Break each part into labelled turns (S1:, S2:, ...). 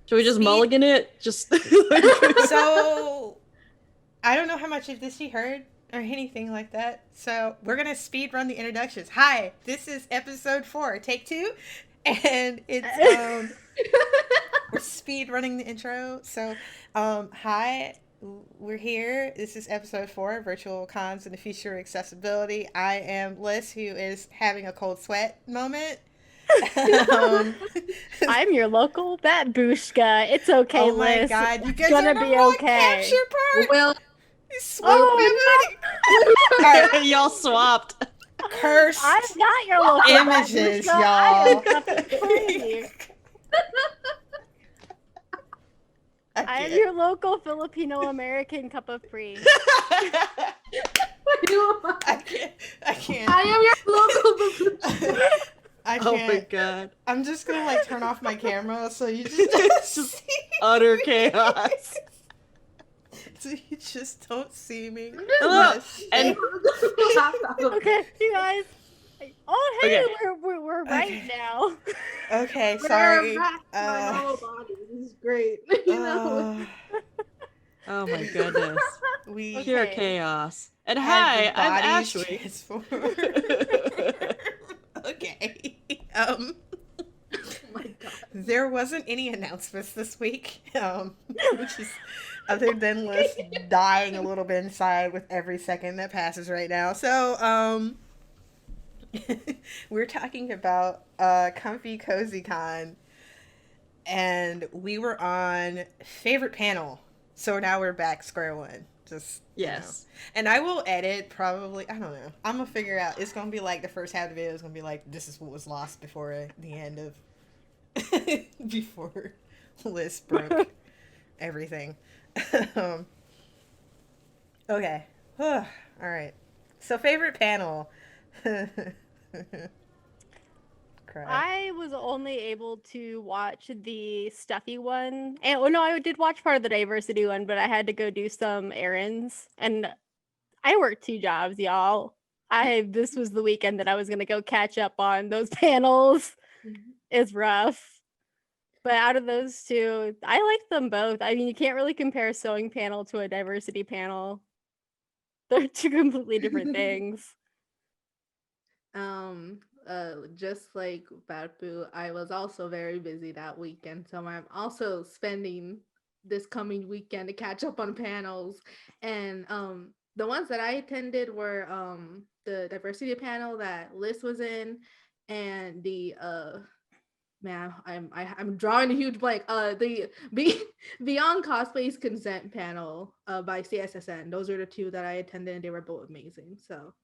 S1: Should we just mulligan it? Just
S2: So I don't know how much of this you heard or anything like that. So we're gonna speed run the introductions. Hi, this is episode 4, take 2, and it's we're speed running the intro. So hi, we're here. This is episode 4, virtual cons and the future of accessibility. I am Liz, who is having a cold sweat moment. um,
S3: I'm your local Batbushka. It's okay,
S2: oh my
S3: Liz.
S2: god, you
S3: It's
S2: guys are
S3: gonna
S2: the
S3: be
S2: wrong
S3: okay.
S2: capture part.
S1: well,
S2: You swapped
S3: Oh,
S2: my booty.
S1: y'all swapped.
S2: Cursed
S3: I'm not your local
S2: images,
S3: Batbushka.
S2: y'all.
S3: I'm a free. I'm your local Filipino American cup of free.
S2: I can't. I can't.
S1: I am your local.
S2: I can't.
S1: Oh my god.
S2: I'm just gonna like turn off my camera so you just
S1: Just
S2: see.
S1: utter chaos.
S2: So you just don't see me.
S1: Hello. And
S3: Okay, you guys. Oh, hey,
S1: Okay.
S3: we're right
S2: Okay.
S3: now.
S2: Okay, sorry.
S4: My whole body. This is great. You know?
S1: Oh my goodness.
S2: We
S3: Okay.
S1: Pure chaos. And
S2: had
S1: hi,
S2: the
S1: I'm
S2: bodies
S1: Ashwee.
S2: transformed. Okay.
S4: Oh my god.
S2: There wasn't any announcements this week, which is other than Liz dying a little bit inside with every second that passes right now. So, we're talking about Comfy Cozy Con, and we were on favorite panel. So now we're back square one. Just
S1: Yes.
S2: and I will edit probably. I don't know. I'm gonna figure out. It's gonna be like the first half of the video is gonna be like this is what was lost before the end of before Liz broke everything. Okay. All right. So favorite panel. Cry.
S3: I was only able to watch the stuffy one. And well, no, I did watch part of the diversity one, but I had to go do some errands. And I worked 2 jobs, y'all. This was the weekend that I was gonna go catch up on those panels. It's rough. But out of those 2, I like them both. I mean, you can't really compare a sewing panel to a diversity panel. They're 2 completely different things.
S4: Just like Batboo, I was also very busy that weekend, so I'm also spending this coming weekend to catch up on panels. And the ones that I attended were the diversity panel that Liz was in, and the man, I'm drawing a huge blank. The Beyond Cosplay's consent panel by CSSN. Those are the 2 that I attended, and they were both amazing. So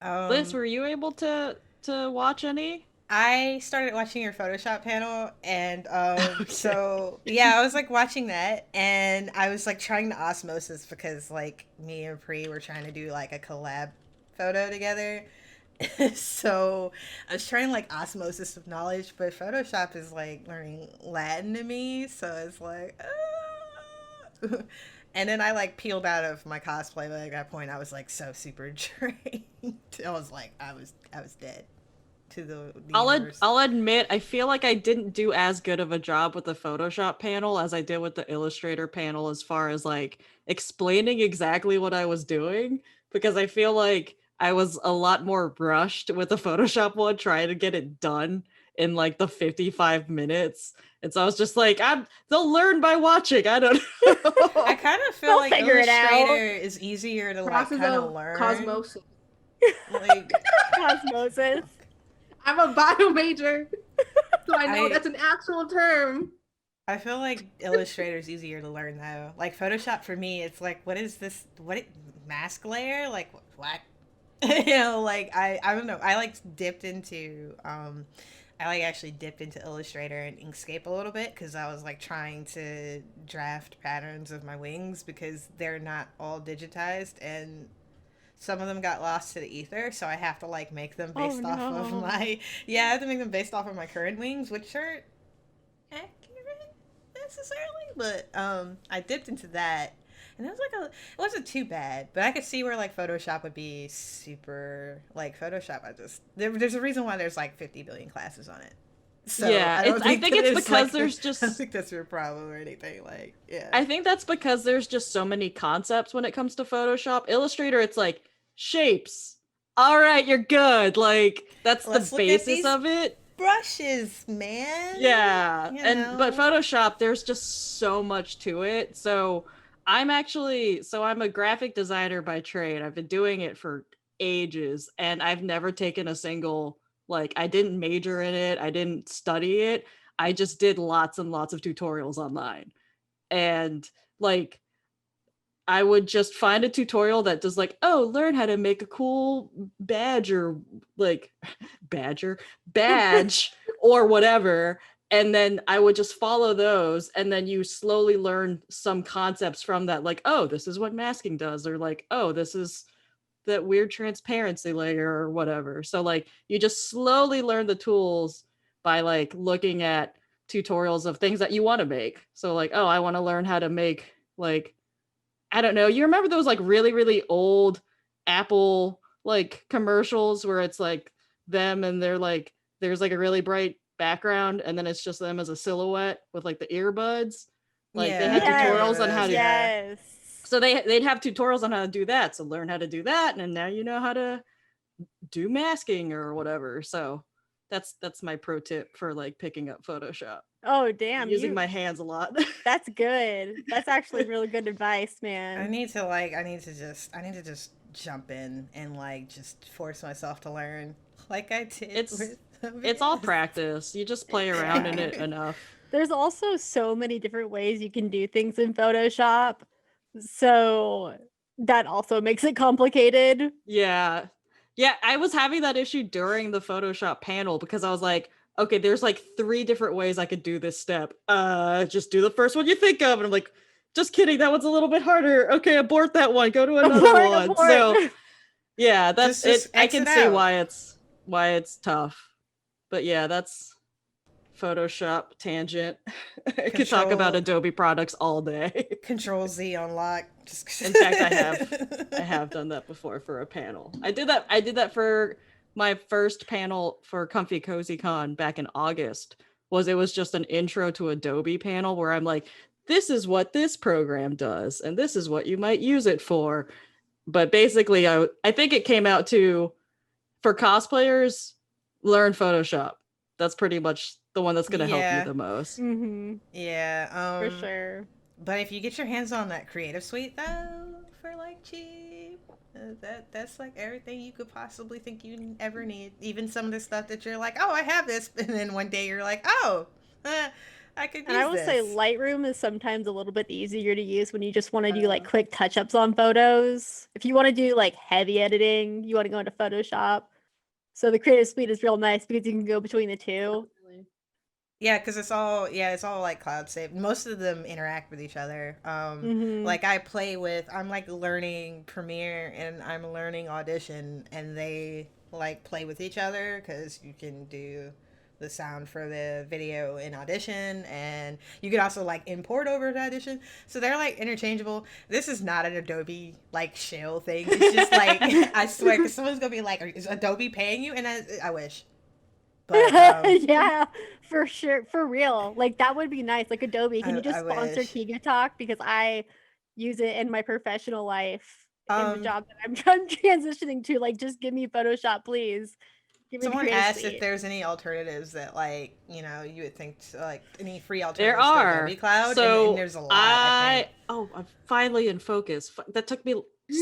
S1: Liz, were you able to watch any?
S2: I started watching your Photoshop panel, and
S1: Okay.
S2: so yeah, I was like watching that, and I was like trying to osmosis because like me and Pri were trying to do like a collab photo together. So I was trying like osmosis of knowledge, but Photoshop is like learning Latin to me, so it's like. And then I like peeled out of my cosplay, but at that point I was like so super drained. I was like I was dead to the universe.
S1: I'll admit, I feel like I didn't do as good of a job with the Photoshop panel as I did with the Illustrator panel as far as like explaining exactly what I was doing, because I feel like I was a lot more rushed with the Photoshop one trying to get it done in like the 55 minutes. And so I was just like, they'll learn by watching. I don't know.
S2: I kind of feel
S3: They'll
S2: like
S3: figure it out.
S2: Illustrator is easier to like
S4: process
S2: kind of
S4: of
S2: learn.
S4: cosmosis.
S2: Like,
S3: Osmosis.
S4: I'm a bio major, so I know
S2: I-
S4: that's an actual term.
S2: I feel like Illustrator is easier to learn though. Like Photoshop for me, it's like, what is this? Mask layer? Like what? Like I don't know. I like dipped into I like actually dipped into Illustrator and Inkscape a little bit because I was like trying to draft patterns of my wings because they're not all digitized and some of them got lost to the ether, so I have to like make them based off of
S3: no.
S2: my I have to make them based off of my current wings, which are accurate necessarily, but I dipped into that and it was like it wasn't too bad, but I could see where like Photoshop would be super like Photoshop. There's a reason why there's like 50 billion classes on it. So
S1: Yeah,
S2: I don't
S1: I
S2: think
S1: think
S2: that
S1: it's
S2: is,
S1: because
S2: like,
S1: there's
S2: I don't
S1: just
S2: think that's your problem or anything. Like, yeah.
S1: I think that's because there's just so many concepts when it comes to Photoshop. Illustrator, it's like shapes. All right, you're good. Like that's the
S2: Let's look at
S1: basis
S2: these
S1: of it.
S2: brushes, man.
S1: Yeah.
S2: You
S1: But
S2: know.
S1: Photoshop, there's just so much to it. So I'm a graphic designer by trade. I've been doing it for ages and I've never taken a single like I didn't major in it. I didn't study it. I just did lots and lots of tutorials online. And like I would just find a tutorial that does like, oh, learn how to make a cool badge or like badge or whatever. And then I would just follow those. And then you slowly learn some concepts from that, like, oh, this is what masking does, or like, oh, this is that weird transparency layer or whatever. So like you just slowly learn the tools by like looking at tutorials of things that you want to make. So like, oh, I want to learn how to make like I don't know. You remember those like really, really old Apple like commercials where it's like them and they're like, there's like a really bright background and then it's just them as a silhouette with like the earbuds. Like they had
S2: Yeah, I remember
S1: tutorials on how
S2: those.
S1: to,
S2: Yeah.
S3: Yes.
S1: so they'd have tutorials on how to do that. So learn how to do that. And now you know how to do masking or whatever. So that's my pro tip for like picking up Photoshop.
S3: Oh damn,
S1: Using my hands a lot.
S3: that's good. That's actually really good advice,
S2: I
S3: man.
S2: need to just jump in and like just force myself to learn, like I did
S1: It's all practice. You just play around in it enough.
S3: There's also so many different ways you can do things in Photoshop. So that also makes it complicated.
S1: Yeah. Yeah, I was having that issue during the Photoshop panel because I was like, okay, there's like 3 different ways I could do this step. Just do the first one you think of. And I'm like, just kidding, that one's a little bit harder. Okay, abort that one, go to another one. So yeah, that's
S2: just
S1: it. I
S2: X
S1: can
S2: it
S1: see
S2: out.
S1: why it's tough. But yeah, that's Photoshop tangent. I could talk about Adobe products all day.
S2: Control Z on lock.
S1: In fact, I have done that before for a panel. I did that for my first panel for Comfy Cozy Con back in August. It was just an intro to Adobe panel where I'm like, this is what this program does, and this is what you might use it for. But basically, I think it came out to for cosplayers, learn Photoshop. That's pretty much the one that's going to help you the most.
S3: Mm-hmm.
S2: Yeah,
S3: For sure.
S2: But if you get your hands on that Creative Suite though, for like cheap, that's like everything you could possibly think you ever need. Even some of the stuff that you're like, oh, I have this, and then one day you're like, oh, I could use this.
S3: And I will say Lightroom is sometimes a little bit easier to use when you just want to do like quick touch-ups on photos. If you want to do like heavy editing, you want to go into Photoshop. So the Creative Suite is real nice because you can go between the two.
S2: Yeah, because it's all like cloud saved. Most of them interact with each other. Like I'm like learning Premiere and I'm learning Audition, and they like play with each other because you can do the sound for the video in Audition, and you can also like import over to Audition. So they're like interchangeable. This is not an Adobe like shell thing. It's just like I swear, because someone's gonna be like, is Adobe paying you? And I wish. But,
S3: yeah, for sure, for real. Like that would be nice. Like Adobe, can you just sponsor Kigu Talk, because I use it in my professional life in the job that I'm transitioning to. Like, just give me Photoshop, please. Give me
S2: someone
S3: the
S2: asked
S3: Suite.
S2: if there's any alternatives that like you would think like any free
S1: There
S2: alternatives to
S1: are
S2: Adobe Cloud.
S1: So
S2: and there's a lot. I'm
S1: finally in focus. That took me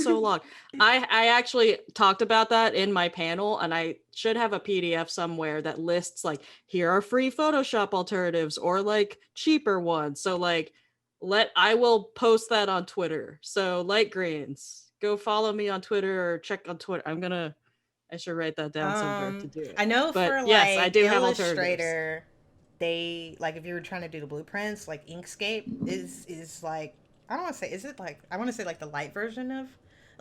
S1: so long. I actually talked about that in my panel, and I should have a PDF somewhere that lists like, here are free Photoshop alternatives or like cheaper ones. So like I will post that on Twitter. So Light Greens, go follow me on Twitter or check on Twitter. I should write that down somewhere to do it.
S2: I know, but for
S1: yes,
S2: like
S1: I do have
S2: Illustrator, they like if you were trying to do the blueprints, like Inkscape is like, I don't want to say, is it like, I want to say like the light version of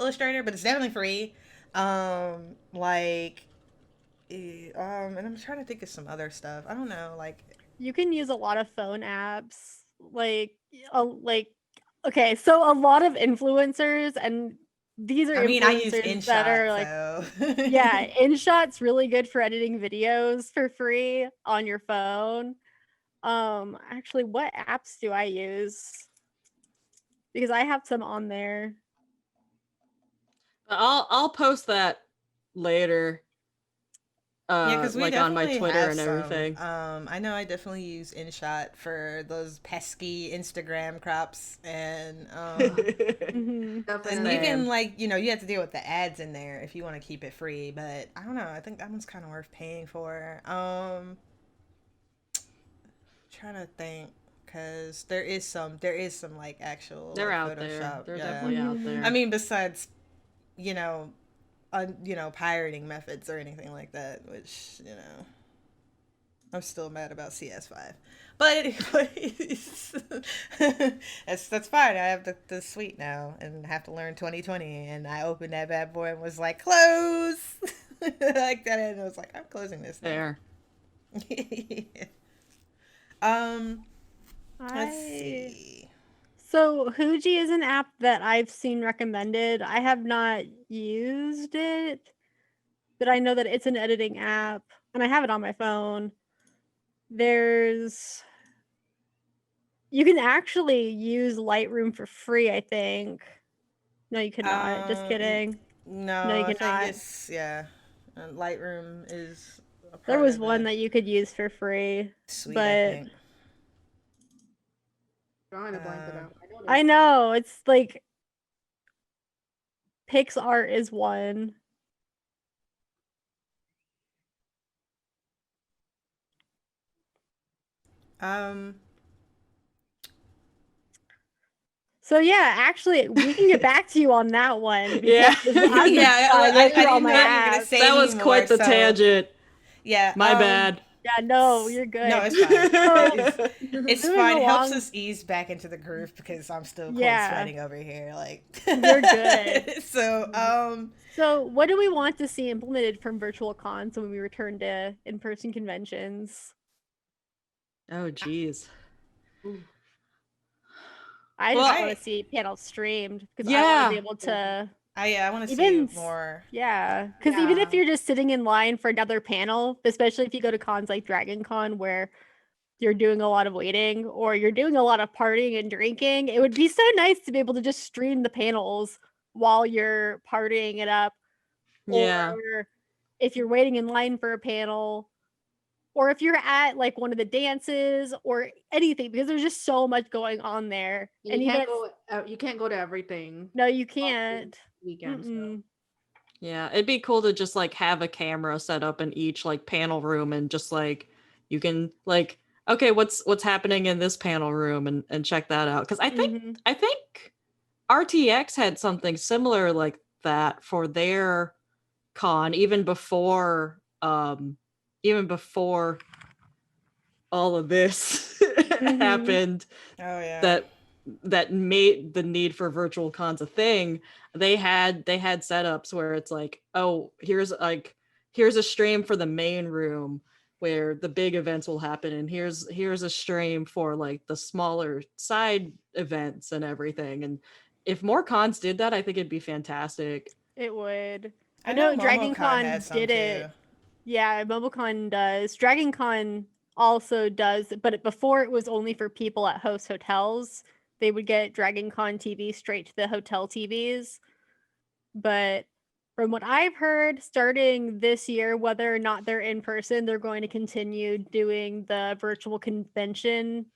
S2: Illustrator, but it's definitely free. And I'm trying to think of some other stuff. I don't know, like
S3: you can use a lot of phone apps, okay, so a lot of influencers and these are
S2: I mean, I use
S3: influencers that are like,
S2: InShot, so
S3: yeah, InShot's really good for editing videos for free on your phone. Actually, what apps do I use? Because I have some on there.
S1: I'll post that later.
S2: Yeah, because we
S1: Like on my
S2: definitely
S1: Twitter
S2: have
S1: and
S2: some.
S1: everything.
S2: I know I definitely use InShot for those pesky Instagram crops,
S3: Hmm.
S2: and
S4: Definitely.
S2: you can
S1: Same.
S2: like you have to deal with the ads in there if you want to keep it free. But I don't know. I think that one's kind of worth paying for. Trying to think because there is some like actual
S1: They're
S2: like
S1: out there.
S2: Photoshop.
S1: They're
S2: Yeah,
S1: definitely out
S3: Hmm.
S2: I
S1: there.
S2: mean besides you know pirating methods or anything like that, which I'm still mad about CS5. But anyways, that's fine. I have the suite now and have to learn 2020. And I opened that bad boy and was like, close! Like that. And I was like, I'm closing this now.
S1: There.
S2: um, let's
S3: I
S2: see.
S3: So Huji is an app that I've seen recommended. I have not used it, but I know that it's an editing app and I have it on my phone. There's You can actually use Lightroom for free, I think. No, you cannot. Just kidding. No,
S2: No,
S3: you
S2: I think
S3: cannot.
S2: it's, yeah. Lightroom is a
S3: There
S2: part
S3: was
S2: of
S3: one
S2: the
S3: that you could use for free,
S2: suite, I
S3: but
S2: think.
S4: Drawing a blank
S2: Uh,
S4: about.
S3: I know it's like PixArt is one.
S2: um,
S3: So yeah, actually, we can get back to you on that one
S1: Yeah.
S3: because I'm just
S2: yeah,
S3: trying to go
S2: I
S3: through all
S2: didn't
S3: my
S2: know what you were gonna
S3: apps.
S2: say
S1: That was
S2: anymore.
S1: quite the
S2: So
S1: tangent.
S2: yeah,
S1: My bad.
S3: Yeah, no, you're
S2: no,
S3: good.
S2: it's fine.
S3: So
S2: It's
S3: moving
S2: fine. It helps
S3: along,
S2: us ease back into the groove because I'm still cold
S3: yeah,
S2: sweating over here. Like,
S3: you're good.
S2: so
S3: So what do we want to see implemented from virtual cons when we return to in-person conventions?
S1: Oh, geez.
S4: Ooh.
S3: I
S1: Well,
S3: just want to
S2: I
S3: see panels streamed because I want to be
S1: yeah.
S3: able to
S2: I want to see
S3: even
S2: more.
S3: yeah, because even if
S4: Yeah.
S3: you're just sitting in line for another panel, especially if you go to cons like Dragon Con where you're doing a lot of waiting or you're doing a lot of partying and drinking, it would be so nice to be able to just stream the panels while you're partying it up. Or
S1: Yeah.
S3: if you're waiting in line for a panel, or if you're at like one of the dances or anything, because there's just so much going on there.
S4: And
S3: And
S4: you
S3: even
S4: can't go. You can't go to everything
S3: no, you
S4: on the
S3: can't.
S4: weekend. So
S3: Mm-mm.
S1: Yeah. It'd be cool to just like have a camera set up in each like panel room and just like you can like okay, what's happening in this panel room and check that out. Cause
S3: Mm-hmm.
S1: I think RTX had something similar like that for their con even before all of this
S3: Mm-hmm.
S1: happened
S2: Oh yeah.
S1: that that made the need for virtual cons a thing. They had setups where it's like, oh, here's a stream for the main room where the big events will happen, and here's a stream for like the smaller side events and everything. And if more cons did that, I think it'd be fantastic.
S3: It would. I
S2: I know
S3: know
S2: MomoCon
S3: Dragon
S2: had
S3: Con
S2: some
S3: did
S2: too.
S3: it. Yeah, MomoCon does. Dragon Con also does, but before it was only for people at host hotels. They would get Dragon Con TV straight to the hotel TVs. But from what I've heard, starting this year, whether or not they're in person, they're going to continue doing the virtual convention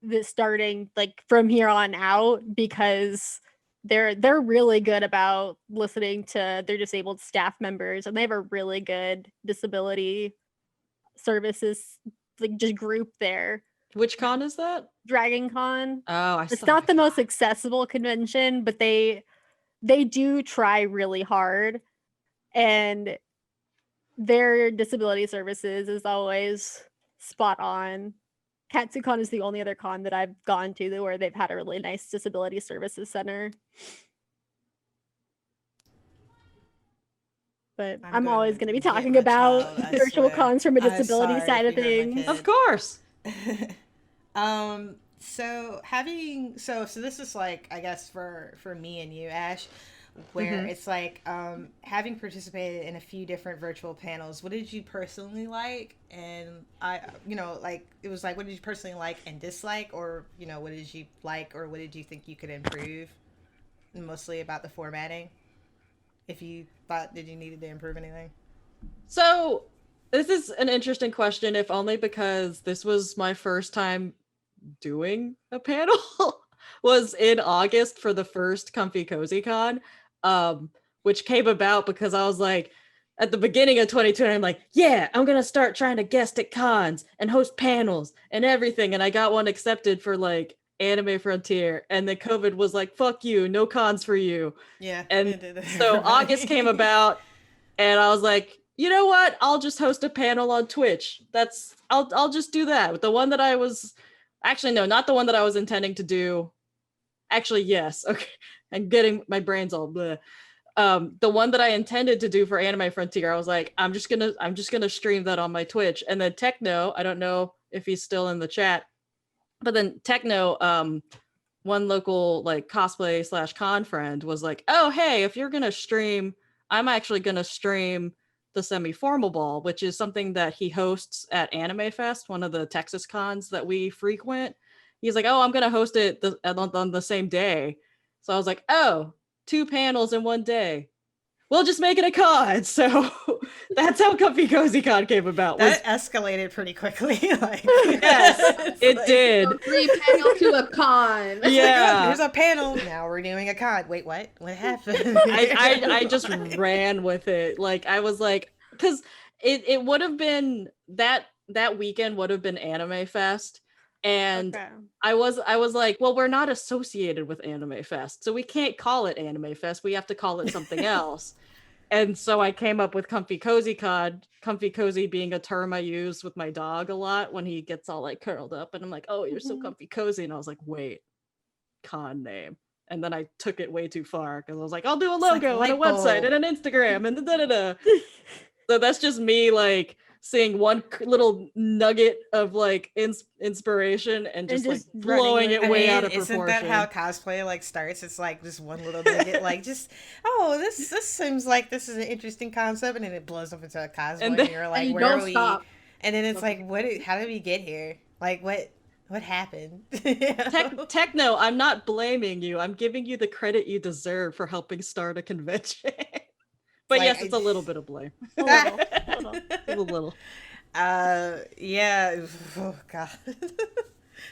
S3: that starting like from here on out because they're really good about listening to their disabled staff members and they have a really good disability services like just group there.
S1: Which con is that?
S3: Dragon Con.
S1: Oh, I
S3: It's
S1: still
S3: not
S1: haven't
S3: the most
S1: gone.
S3: accessible convention, but they do try really hard and their disability services is always spot on. KatsuCon is the only other con that I've gone to where they've had a really nice disability services center. But I'm always going to be
S2: Get
S3: talking
S2: my
S3: about
S2: child, I
S3: virtual
S2: swear.
S3: cons from a
S2: I'm
S3: disability
S2: sorry
S3: side
S2: if
S3: of
S2: you heard my
S3: things.
S1: Of
S2: kid.
S1: course.
S2: So this is like I guess for me and you, Ash. where it's like having participated in a few different virtual panels, what did you personally like? And like it was like, what did you personally like and dislike, or what did you like, or what did you think you could improve? Mostly about the formatting. If you thought did you needed to improve anything?
S1: So this is an interesting question, if only because this was my first time doing a panel was in August for the first Comfy Cozy Con, which came about because I was like, at the beginning of 2020, I'm like, yeah, I'm gonna start trying to guest at cons and host panels and everything. And I got one accepted for like Anime Frontier, and then COVID was like, fuck you, no cons for you.
S2: Yeah.
S1: And so August came about, and I was like, you know what? I'll just host a panel on Twitch. I'll just do that. The one that I was actually, no, not the one that I was intending to do. Actually, yes. Okay. I'm getting my brains all bleh. The one that I intended to do for Anime Frontier, I was like, I'm just gonna stream that on my Twitch. And then Techno, I don't know if he's still in the chat, but then Techno, one local like cosplay / con friend was like, oh hey, if you're gonna stream, I'm actually gonna stream the semi-formal ball, which is something that he hosts at Anime Fest, one of the Texas cons that we frequent. He's like, oh, I'm gonna host it on the same day. So I was like, oh, 2 panels in one day. We'll just make it a con. So that's how Comfy Cozy Con came about.
S2: That escalated pretty quickly. Like,
S1: yes, it
S2: like,
S1: did.
S4: From 3 panel to a con.
S2: It's
S1: Yeah.
S2: like, oh, there's a panel. Now we're doing a con. Wait, what? What happened?
S1: I just ran with it. Like I was like, because it would have been that weekend would have been Anime Fest. And
S3: Okay.
S1: I was like, well, we're not associated with Anime Fest, so we can't call it Anime Fest. We have to call it something else. And so I came up with Comfy Cozy Con, Comfy Cozy being a term I use with my dog a lot when he gets all like curled up. And I'm like, oh, you're so comfy cozy. And I was like, wait, con name. And then I took it way too far because I was like, I'll do a logo
S2: like
S1: and a website and an Instagram and da-da-da. So that's just me like seeing one little nugget of like inspiration and just like blowing it way out of proportion.
S2: Isn't that how cosplay like starts? It's like just one little nugget, like just this seems like this is an interesting concept, and then it blows up into a cosplay, and you're like,
S4: and
S2: where are we?
S4: stop.
S2: And then it's like, how did we get here? Like what happened?
S1: Techno, I'm not blaming you. I'm giving you the credit you deserve for helping start a convention. But like, yes, it's a little bit of blame. A little.
S2: Yeah. Oh god.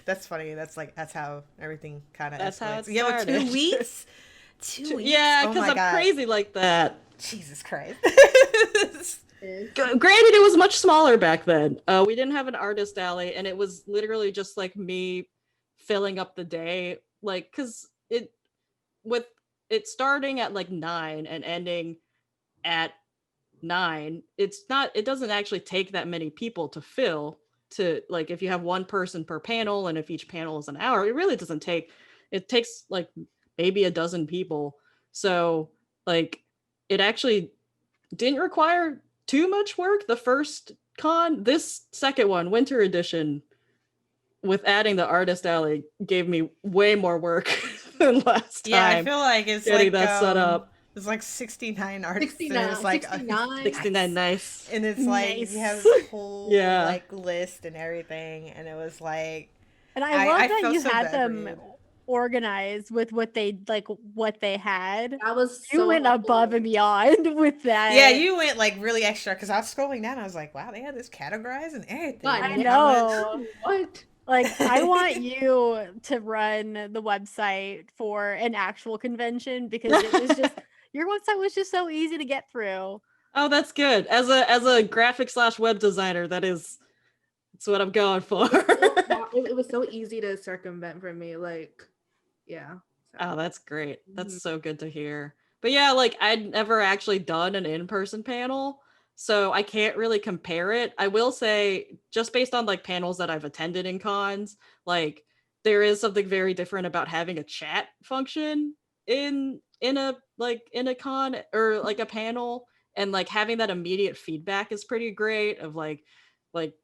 S2: That's funny. That's how everything kind of.
S1: That's how it started.
S2: Yeah, 2 weeks. 2 weeks.
S1: Yeah, because I'm crazy like that.
S2: Jesus Christ.
S1: Granted, it was much smaller back then. We didn't have an artist alley, and it was literally just like me filling up the day, like because it starting at like 9 and ending at 9, it doesn't actually take that many people to fill, to like if you have one person per panel and if each panel is an hour, it really doesn't take, it takes like maybe a dozen people. So like it actually didn't require too much work the first con. This second one, winter edition, with adding the artist alley, gave me way more work than last time.
S2: Yeah, I feel like it's
S1: getting
S2: like
S1: that set up.
S2: It's like 69 artists.
S4: 69,
S2: and it's like
S1: 69, nice.
S2: And it's like you have this whole
S1: yeah.
S2: like list and everything, and it was like.
S3: And I love that you
S2: so
S3: had them organized with what they had.
S4: That was
S3: you went above and beyond with that.
S2: Yeah, you went like really extra because I was scrolling down. I was like, wow, they had this categorized and everything.
S3: I know.
S4: What?
S3: Like, I want you to run the website for an actual convention because it was just your website was just so easy to get through.
S1: Oh, that's good. As a graphic / web designer, that's what I'm going for.
S4: It was so easy to circumvent for me. Like, yeah. So.
S1: Oh, that's great. That's so good to hear. But yeah, like I'd never actually done an in-person panel, so I can't really compare it. I will say, just based on like panels that I've attended in cons, like there is something very different about having a chat function in a con or like a panel, and like having that immediate feedback is pretty great, of like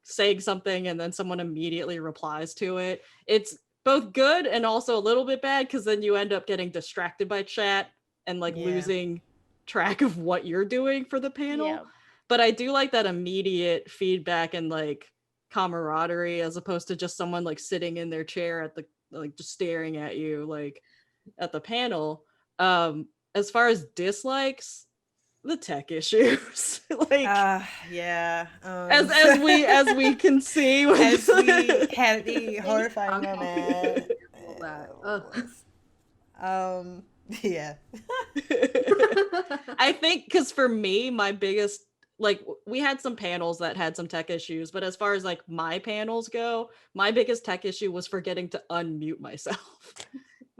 S1: saying something and then someone immediately replies to it. It's both good and also a little bit bad because then you end up getting distracted by chat and like
S2: Yeah.
S1: losing track of what you're doing for the panel.
S3: Yeah.
S1: But I do like that immediate feedback and like camaraderie as opposed to just someone like sitting in their chair at the like just staring at you like at the panel. As far as dislikes, the tech issues. Like
S2: Yeah.
S1: as we can see with
S2: as we had the horrifying moment.
S4: All that. Ugh.
S2: Yeah.
S1: I think because for me, my biggest like we had some panels that had some tech issues, but as far as like my panels go, my biggest tech issue was forgetting to unmute myself.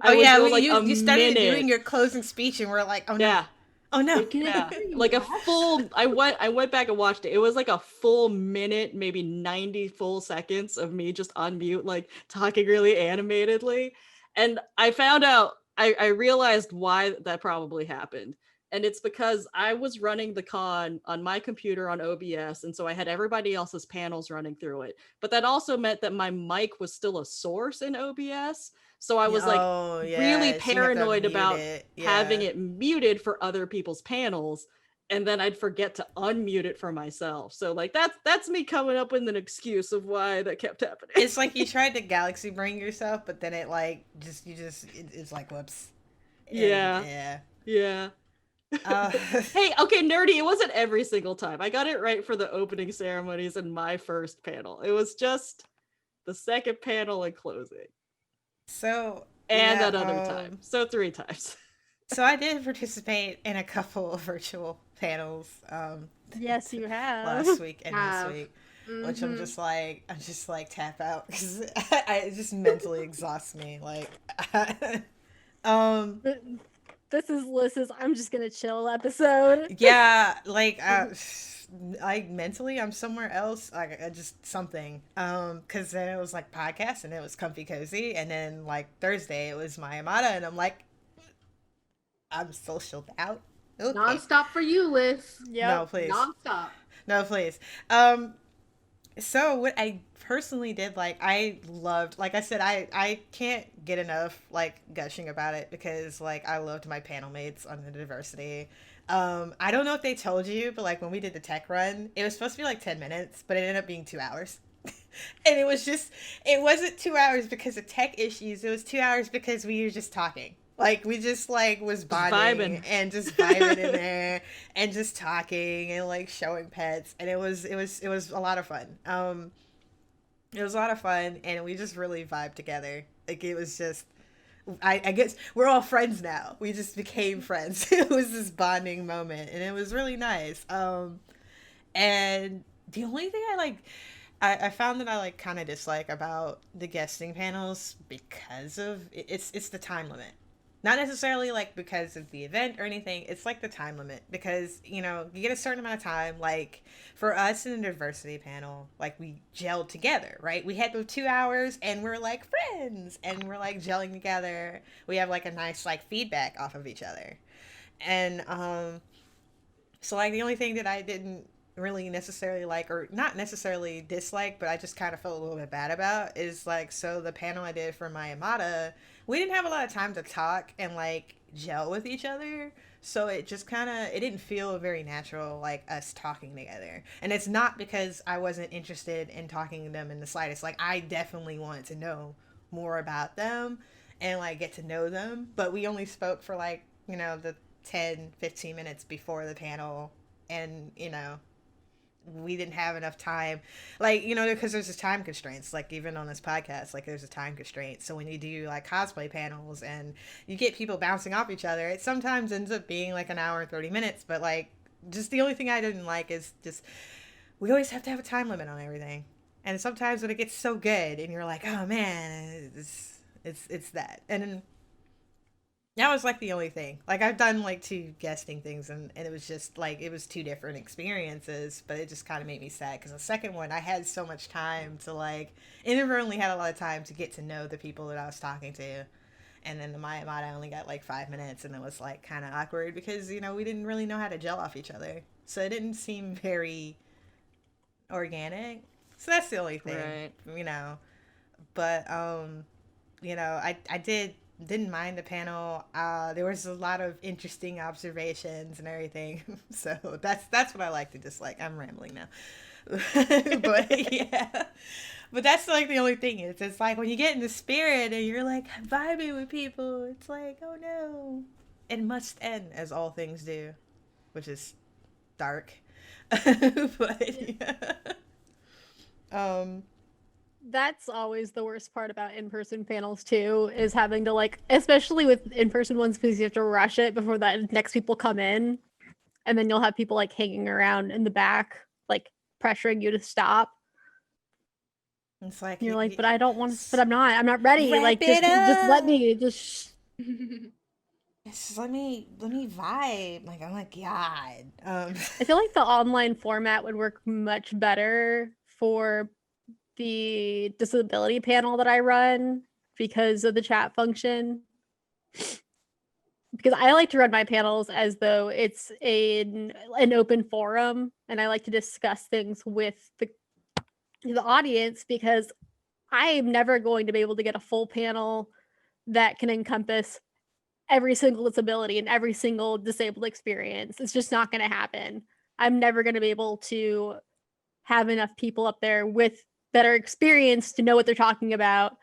S1: I would go like a
S2: you started doing
S1: minute.
S2: your closing speech, and we're like, oh no,
S1: Yeah,
S2: oh no.
S4: Wait, can I
S1: yeah,
S4: hear you,
S1: like a
S4: Ash?
S1: full. I went back and watched it. It was like a full minute, maybe 90 full seconds of me just on mute, like talking really animatedly. And I found out, I realized why that probably happened. And it's because I was running the con on my computer on OBS. And so I had everybody else's panels running through it. But that also meant that my mic was still a source in OBS. So I was like
S2: Oh
S1: really
S2: yeah, so you have to
S1: paranoid
S2: unmute
S1: about
S2: it.
S1: having
S2: Yeah.
S1: it muted for other people's panels. And then I'd forget to unmute it for myself. So like that's me coming up with an excuse of why that kept happening.
S2: It's like you tried to galaxy brain yourself, but then it like it's like whoops.
S1: Yeah.
S2: Yeah.
S1: Yeah.
S2: Uh,
S1: Hey, okay, nerdy, it wasn't every single time. I got it right for the opening ceremonies and my first panel. It was just the second panel and closing.
S2: so
S1: And
S2: yeah,
S1: that other time. So 3 times.
S2: so I did participate in a couple of virtual panels
S3: Yes, you have.
S2: last week and
S4: Have.
S2: this week, which
S4: Mhm.
S2: I'm just like tap out because it just mentally exhausts me. Like,
S3: This is Liz's I'm just gonna chill episode.
S2: yeah, like I mentally I'm somewhere else. Like I just something. Because then it was like podcast and it was comfy cozy, and then like Thursday it was my Amada, and I'm like, I'm socialed out. Okay.
S4: Non-stop for you, Liz.
S3: Yep.
S2: No, please.
S4: Non-stop.
S2: No, please. So what I personally did, like, I loved, like I said, I can't get enough, like, gushing about it because, like, I loved my panel mates on the diversity. I don't know if they told you, but, like, when we did the tech run, it was supposed to be, like, 10 minutes, but it ended up being 2 hours. And it wasn't 2 hours because of tech issues. It was 2 hours because we were just talking. Like we just like was bonding and just vibing in there and just talking and like showing pets, and it was a lot of fun. It was a lot of fun, and we just really vibed together. Like it was just I guess we're all friends now. We just became friends. It was this bonding moment, and it was really nice. And the only thing I found that I like kind of dislike about the guesting panels because of it's the time limit. Not necessarily like because of the event or anything. It's like the time limit because, you know, you get a certain amount of time. Like for us in a diversity panel, like we gelled together, right? We had the 2 hours and we're like friends and we're like gelling together. We have like a nice like feedback off of each other. And so like the only thing that I didn't really necessarily like, or not necessarily dislike, but I just kind of felt a little bit bad about is like, so the panel I did for my Amada, we didn't have a lot of time to talk and like gel with each other. So it just kind of, it didn't feel very natural, like us talking together. And it's not because I wasn't interested in talking to them in the slightest. Like I definitely wanted to know more about them and like get to know them. But we only spoke for like, you know, the 10-15 minutes before the panel. And, you know, we didn't have enough time, like, you know, because there's just time constraints, like even on this podcast, like there's a time constraint. So when you do like cosplay panels and you get people bouncing off each other, it sometimes ends up being like an hour and 30 minutes. But like just the only thing I didn't like is just we always have to have a time limit on everything. And sometimes when it gets so good and you're like, oh man, it's that. And then that was like the only thing. Like I've done like 2 guesting things, and it was just like it was 2 different experiences, but it just kind of made me sad because the second one I had so much time to like, and never only had a lot of time to get to know the people that I was talking to. And then the Maya Mata I only got like 5 minutes, and it was like kind of awkward because, you know, we didn't really know how to gel off each other. So it didn't seem very organic. So that's the only thing,
S1: Right.
S2: you know. But you know, I did didn't mind the panel. There was a lot of interesting observations and everything. So that's what I like to dislike. I'm rambling now. But yeah. But that's like the only thing is it's like when you get in the spirit and you're like vibing with people, it's like, oh no. It must end as all things do, which is dark. But yeah. Um
S3: That's always the worst part about in-person panels too, is having to like, especially with in-person ones, because you have to rush it before the next people come in, and then you'll have people like hanging around in the back, like pressuring you to stop.
S2: it's like
S3: And you're like, but I don't want to, but I'm not ready.
S2: Wrap
S3: Like,
S2: it
S3: just let
S2: up.
S3: me, just.
S2: It's just let me vibe. Like, oh my god.
S3: I feel like the online format would work much better for the disability panel that I run because of the chat function. Because I like to run my panels as though it's an open forum, and I like to discuss things with the audience, because I am never going to be able to get a full panel that can encompass every single disability and every single disabled experience. It's just not going to happen. I'm never going to be able to have enough people up there with that are experienced to know what they're talking about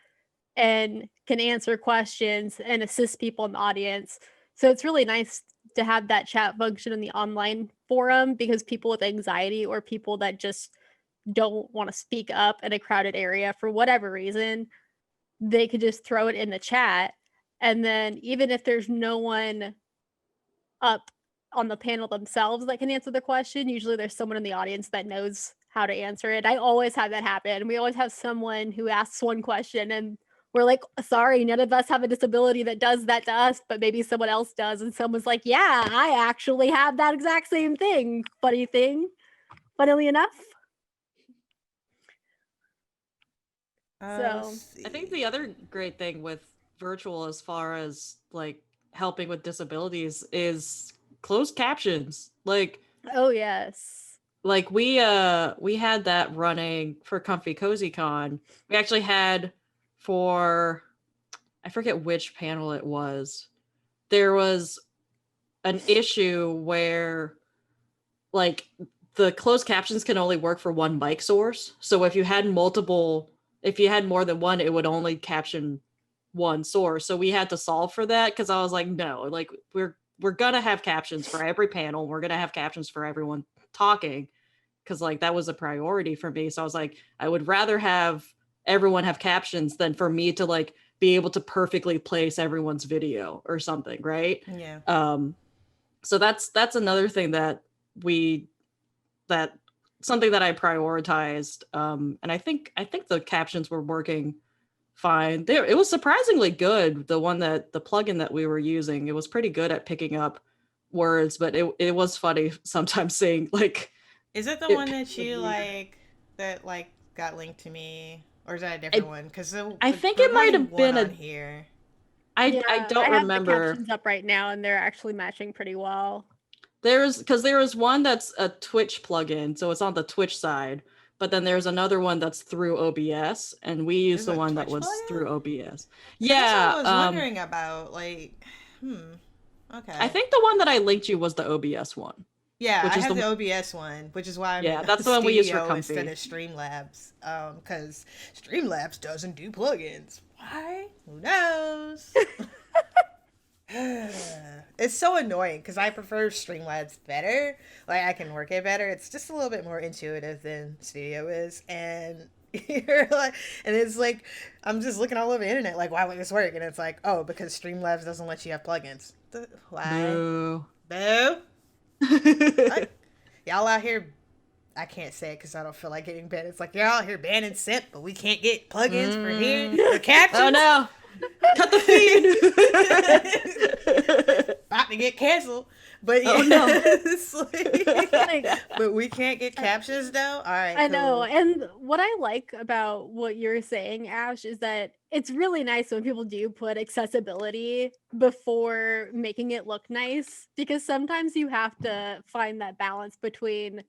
S3: and can answer questions and assist people in the audience. So it's really nice to have that chat function in the online forum, because people with anxiety or people that just don't want to speak up in a crowded area for whatever reason, they could just throw it in the chat. And then even if there's no one up on the panel themselves that can answer the question, usually there's someone in the audience that knows how to answer it. I always have that happen. We always have someone who asks one question and we're like, sorry, none of us have a disability that does that to us, but maybe someone else does. And someone's like, yeah, I actually have that exact same thing. Funny thing, funnily enough. So
S1: I think the other great thing with virtual as far as like helping with disabilities is closed captions.
S3: oh yes.
S1: We had that running for Comfy Cozy Con. We actually had for I forget which panel it was. There was an issue where like the closed captions can only work for one mic source. So if you had more than one, it would only caption one source. So we had to solve for that because I was like, no, like we're gonna have captions for every panel. We're gonna have captions for everyone talking because like that was a priority for me. So I was like, I would rather have everyone have captions than for me to like be able to perfectly place everyone's video or something, right?
S2: Yeah.
S1: So that's another thing that we that something that I prioritized. And I think the captions were working fine. There, it was surprisingly good. The plugin that we were using, it was pretty good at picking up words, but it was funny sometimes seeing like.
S2: Is it the one that you like that like got linked to me, or is that a different one? Because
S1: I think it might have been
S2: on here.
S1: I don't
S3: have
S1: remember.
S3: the captions up right now, and they're actually matching pretty well.
S1: There was one that's a Twitch plugin, so it's on the Twitch side. But then there's another one that's through OBS, and we use the one that was through OBS. Yeah,
S2: that's what I was wondering about. Like, okay.
S1: I think the one that I linked you was the OBS one.
S2: Yeah, I have the OBS one, which is why I'm in
S1: that's the one we use for Comfy
S2: instead of Streamlabs. Because Streamlabs doesn't do plugins. Why? Who knows? It's so annoying because I prefer Streamlabs better. Like I can work it better. It's just a little bit more intuitive than Studio is, and you're like, and it's like I'm just looking all over the internet like, why would this work? And it's like, oh, because Streamlabs doesn't let you have plugins. Why? Boo. Y'all out here, I can't say it because I don't feel like getting banned. It's like y'all out here banning simp, but we can't get plugins for here. The captions.
S1: Oh no! Cut the feed.
S2: About to get canceled, but yeah,
S1: oh no!
S2: But we can't get captions though. All right,
S3: I know. And what I like about what you're saying, Ash, is that it's really nice when people do put accessibility before making it look nice, because sometimes you have to find that balance between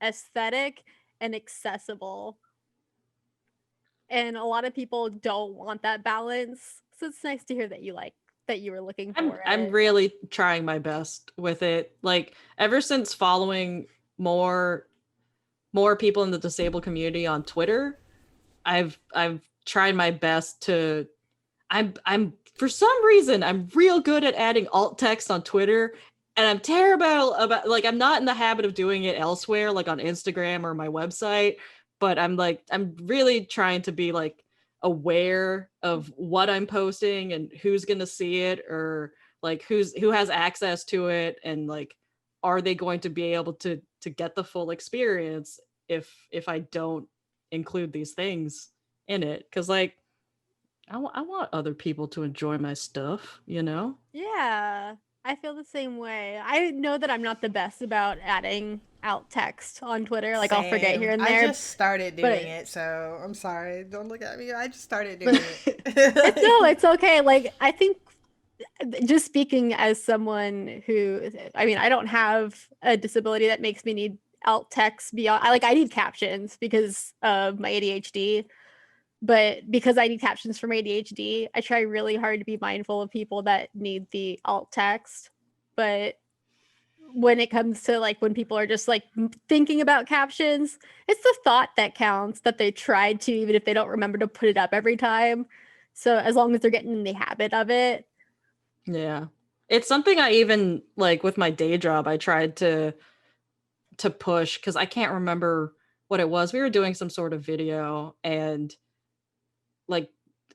S3: aesthetic and accessible. And a lot of people don't want that balance. So it's nice to hear that you were looking
S1: I'm
S3: for
S1: I'm
S3: it.
S1: really trying my best with it. Like ever since following more people in the disabled community on Twitter, I've tried my best to I'm for some reason I'm real good at adding alt text on Twitter, and I'm terrible about like I'm not in the habit of doing it elsewhere like on Instagram or my website, but I'm really trying to be like aware of what I'm posting and who's going to see it, or like who has access to it, and like are they going to be able to get the full experience if I don't include these things in it, cuz like I want other people to enjoy my stuff, you know?
S3: Yeah, I feel the same way. I know that I'm not the best about adding alt text on Twitter. Like I'll forget here
S2: Same.
S3: and
S2: I
S3: there,
S2: just started
S3: but
S2: doing it, so I'm sorry. Don't look at me. I just started
S3: but
S2: doing it.
S3: it's okay. Like I think just speaking as someone who, I mean, I don't have a disability that makes me need alt text beyond. I need captions because of my ADHD. But because I need captions from ADHD, I try really hard to be mindful of people that need the alt text. But when it comes to like when people are just like thinking about captions, it's the thought that counts, that they tried to, even if they don't remember to put it up every time. So as long as they're getting in the habit of it.
S1: Yeah. It's something I even like with my day job I tried to push cuz I can't remember what it was. We were doing some sort of video and like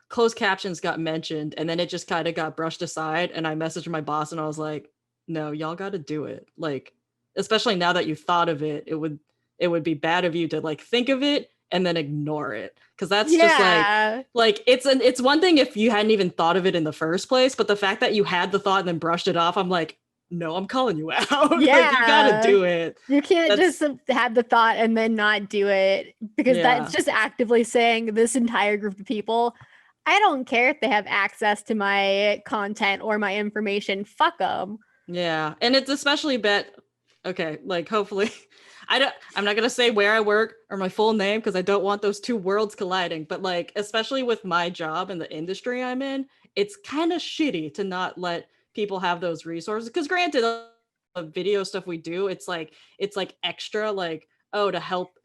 S1: closed captions got mentioned and then it just kind of got brushed aside, and I messaged my boss and I was like, "No, y'all got to do it." Like especially now that you thought of it, it would be bad of you to like think of it and then ignore it, cuz that's just
S3: Yeah.
S1: like it's one thing if you hadn't even thought of it in the first place, but the fact that you had the thought and then brushed it off, I'm like, "No, I'm calling you out." Like you got to
S3: Yeah.
S1: do it.
S3: You can't just
S1: That's
S3: have the thought and then not do it, because that's
S1: yeah.
S3: just actively saying this entire group of people, I don't care if they have access to my content or my information. Fuck them.
S1: Yeah, and it's especially bad. Okay, like hopefully, I'm not gonna say where I work or my full name because I don't want those two worlds colliding. But like, especially with my job and the industry I'm in, it's kind of shitty to not let people have those resources. Because granted, the video stuff we do, it's like extra, like oh to help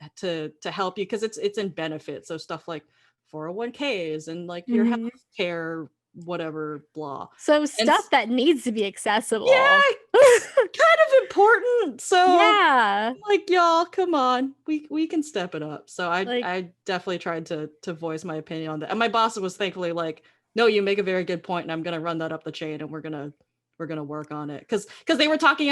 S1: you because it's in benefit. So stuff like 401ks and like your health
S3: Mhm.
S1: care, whatever, blah.
S3: So
S1: And
S3: stuff that needs to be accessible.
S1: yeah, it's kind of important. So
S3: Yeah.
S1: like y'all, come on. We can step it up. So I
S3: Like,
S1: I definitely tried to voice my opinion on that. And my boss was thankfully like, "No, you make a very good point and I'm going to run that up the chain and we're going to work on it." Cuz they were talking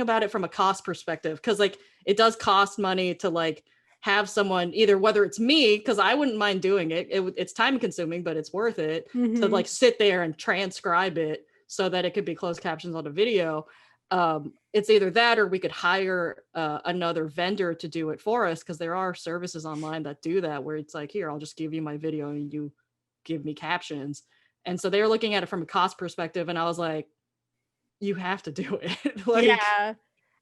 S1: about it from a cost perspective, cuz like it does cost money to like have someone, either whether it's me cuz I wouldn't mind doing it's time consuming but it's worth it to
S3: mhm.
S1: like sit there and transcribe it so that it could be closed captions on a video. It's either that or we could hire another vendor to do it for us, because there are services online that do that where it's like, here, I'll just give you my video and you give me captions. And so they were looking at it from a cost perspective and I was like, you have to do it. Like
S3: Yeah.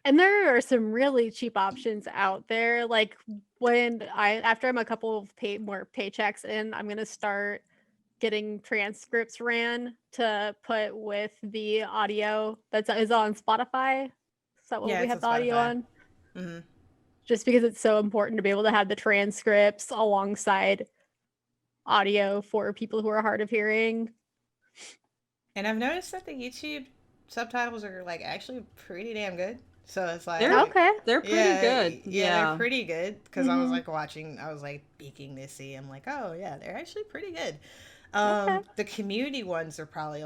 S3: And there are some really cheap options out there. Like after I'm a couple of more paychecks in, I'm gonna start getting transcripts ran to put with the audio that is on Spotify. Is that what
S2: Yeah,
S3: we
S2: it's
S3: have
S2: on
S3: the audio
S2: Spotify.
S3: on?
S2: Hmm.
S3: Just because it's so important to be able to have the transcripts alongside audio for people who are hard of hearing.
S2: And I've noticed that the YouTube subtitles are like actually pretty damn good. So it's
S1: they're
S2: like,
S3: Okay.
S1: they're pretty
S2: yeah,
S1: good.
S2: yeah, they're
S1: Yeah.
S2: pretty good. Because I was
S3: Mhm.
S2: like watching, I was like peeking to see. I'm like, oh yeah, they're actually pretty good.
S3: Okay.
S2: The community ones are probably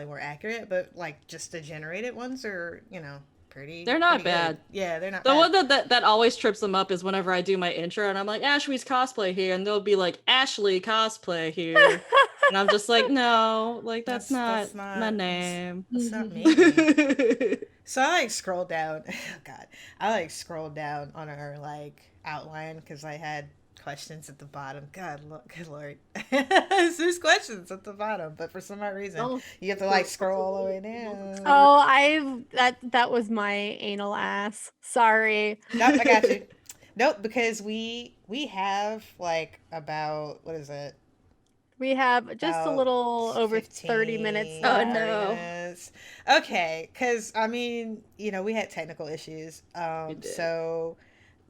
S2: more accurate, but like just the generated ones are
S1: They're
S2: pretty
S1: not
S2: good.
S1: bad.
S2: Yeah, they're not
S1: The
S2: bad.
S1: one that always trips them up is whenever I do my intro and I'm like, Ashweez cosplay here, and they'll be like, Ashley cosplay here. And I'm just like, no, like that's not my name.
S2: That's not
S3: Mhm.
S2: me. So I like scrolled down. Oh God, I like scrolled down on our like outline because I had questions at the bottom. God, look, good lord, there's questions at the bottom, but for some odd reason
S4: Oh,
S2: you have to like scroll all the way down.
S3: Oh, that was my anal ass. Sorry.
S2: Nope, I got you. Nope, because we have like about what is it?
S3: We have just a
S2: About
S3: little over 30 minutes
S2: 15,
S5: Oh,
S2: 30
S3: left.
S5: no.
S2: minutes. Okay, because I mean, we had technical issues.
S1: We did.
S2: So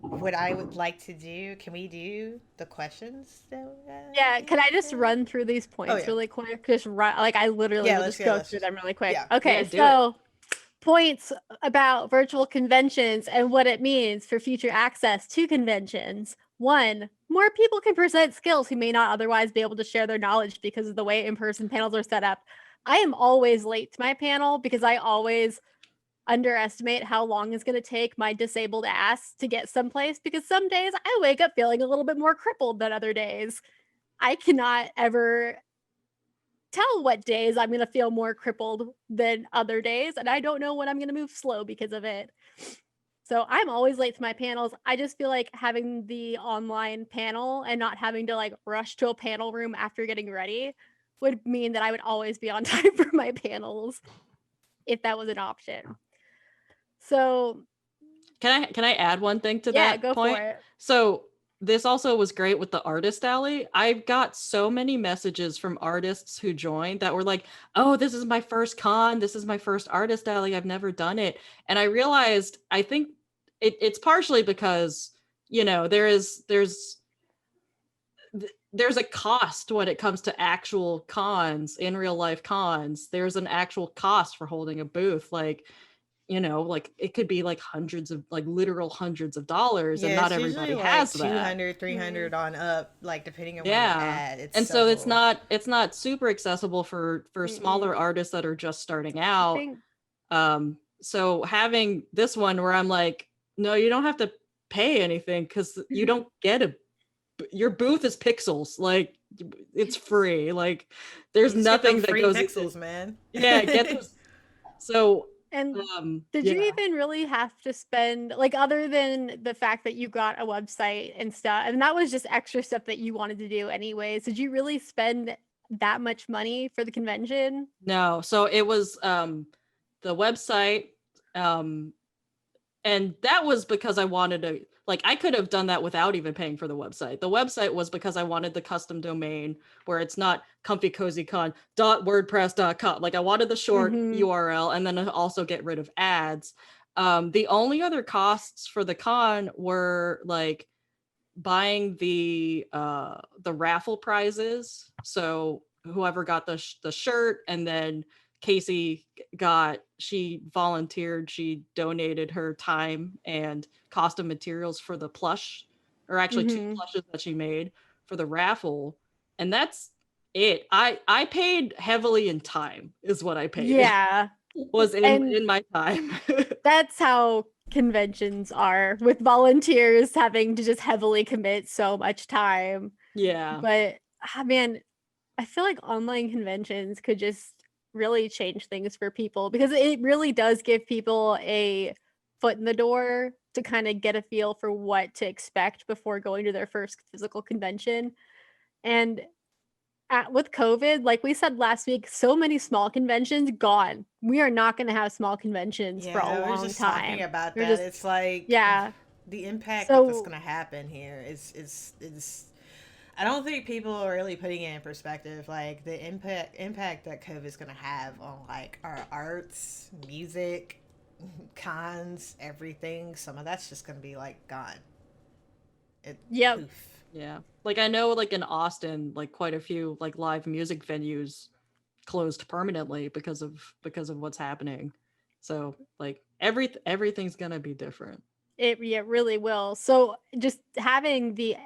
S2: what I would like to do, can we do the questions that we got
S3: Yeah, can I just
S2: here?
S3: run through these points
S2: yeah.
S3: really quick? Just run, like I literally
S2: Yeah,
S3: will
S2: let's
S3: just
S2: go.
S3: go
S2: Let's
S3: through
S2: just,
S3: them really quick.
S2: yeah.
S3: Okay,
S1: Yeah, do it.
S3: so points about virtual conventions and what it means for future access to conventions. 1, more people can present skills who may not otherwise be able to share their knowledge because of the way in-person panels are set up. I am always late to my panel because I always underestimate how long it's going to take my disabled ass to get someplace, because some days I wake up feeling a little bit more crippled than other days. I cannot ever tell what days I'm going to feel more crippled than other days, and I don't know when I'm going to move slow because of it. So I'm always late to my panels. I just feel like having the online panel and not having to like rush to a panel room after getting ready would mean that I would always be on time for my panels if that was an option. So
S1: Can I add one thing to
S3: yeah,
S1: that
S3: go
S1: point?
S3: for it.
S1: So this also was great with the artist alley. I've got so many messages from artists who joined that were like, "Oh, this is my first con. This is my first artist alley. I've never done it." And I realized I think it's partially because there's a cost when it comes to actual cons, in real life cons. There's an actual cost for holding a booth, like it could be like hundreds of, like literal hundreds of dollars, and
S2: Yeah,
S1: not
S2: it's usually
S1: everybody
S2: like
S1: has that.
S2: 200, 300 on up, like depending on where you're
S1: Yeah.
S2: at. It's
S1: And so
S2: several.
S1: it's not super accessible for smaller artists that are just starting
S3: I
S1: out.
S3: think
S1: So having this one where I'm like, no, you don't have to pay anything because you don't get your booth is pixels. Like, it's free. Like, there's
S2: You just get them
S1: nothing that
S2: free
S1: goes
S2: pixels, man.
S1: yeah, get those. So
S3: and did
S1: yeah.
S3: you even really have to spend, like, other than the fact that you got a website and stuff, and that was just extra stuff that you wanted to do anyways, did you really spend that much money for the convention?
S1: No, so it was the website, and that was because I wanted to, like, I could have done that without even paying for the website. The website was because I wanted the custom domain where it's not comfycozycon.wordpress.com. Like, I wanted the short URL, and then also get rid of ads. The only other costs for the con were like buying the raffle prizes. So whoever got the shirt, and then Casey she volunteered, she donated her time and cost of materials for the plush, or actually 2 plushes that she made for the raffle, and that's it. I paid heavily in time, is what I paid.
S3: Yeah.
S1: Was in my time.
S3: That's how conventions are, with volunteers having to just heavily commit so much time.
S1: Yeah.
S3: But man, I feel like online conventions could just really change things for people, because it really does give people a foot in the door to kind of get a feel for what to expect before going to their first physical convention. And with COVID, like we said last week, so many small conventions gone. We are not going to have small conventions for a
S2: Yeah, we're
S3: long
S2: just
S3: time.
S2: talking about
S3: We're
S2: that.
S3: just,
S2: It's like,
S3: yeah.
S2: the impact
S3: So-
S2: that's going to happen here is I don't think people are really putting it in perspective, like the impact that COVID is going to have on like our arts, music, cons, everything. Some of that's just going to be like gone.
S3: Yep.
S2: Poof.
S1: Yeah. Like, I know, like, in Austin, like, quite a few, like, live music venues closed permanently because of what's happening. So, like, everything's gonna be different.
S3: It really will. So just having the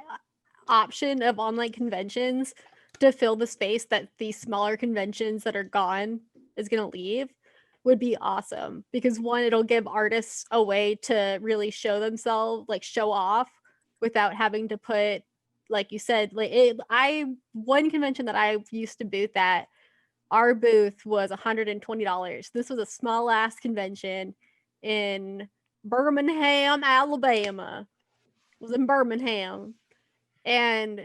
S3: option of online conventions to fill the space that these smaller conventions that are gone is going to leave would be awesome, because one, it'll give artists a way to really show themselves, like show off, without having to put, like you said, like one convention that I used to booth at, our booth was $120. This was a small ass convention in Birmingham, Alabama. It was in Birmingham. And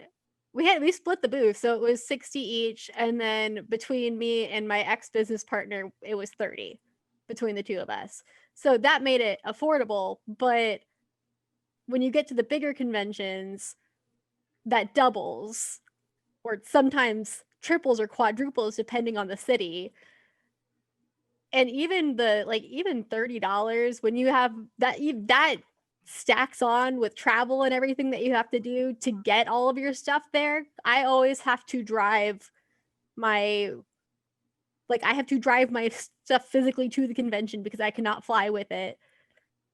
S3: we split the booth, so it was 60 each, and then between me and my ex-business partner, it was 30 between the two of us. So that made it affordable, but when you get to the bigger conventions, that doubles. or sometimes triples or quadruples depending on the city. And even even $30 when you have that stacks on with travel and everything that you have to do to get all of your stuff there. I always have to drive my I have to drive my stuff physically to the convention because I cannot fly with it.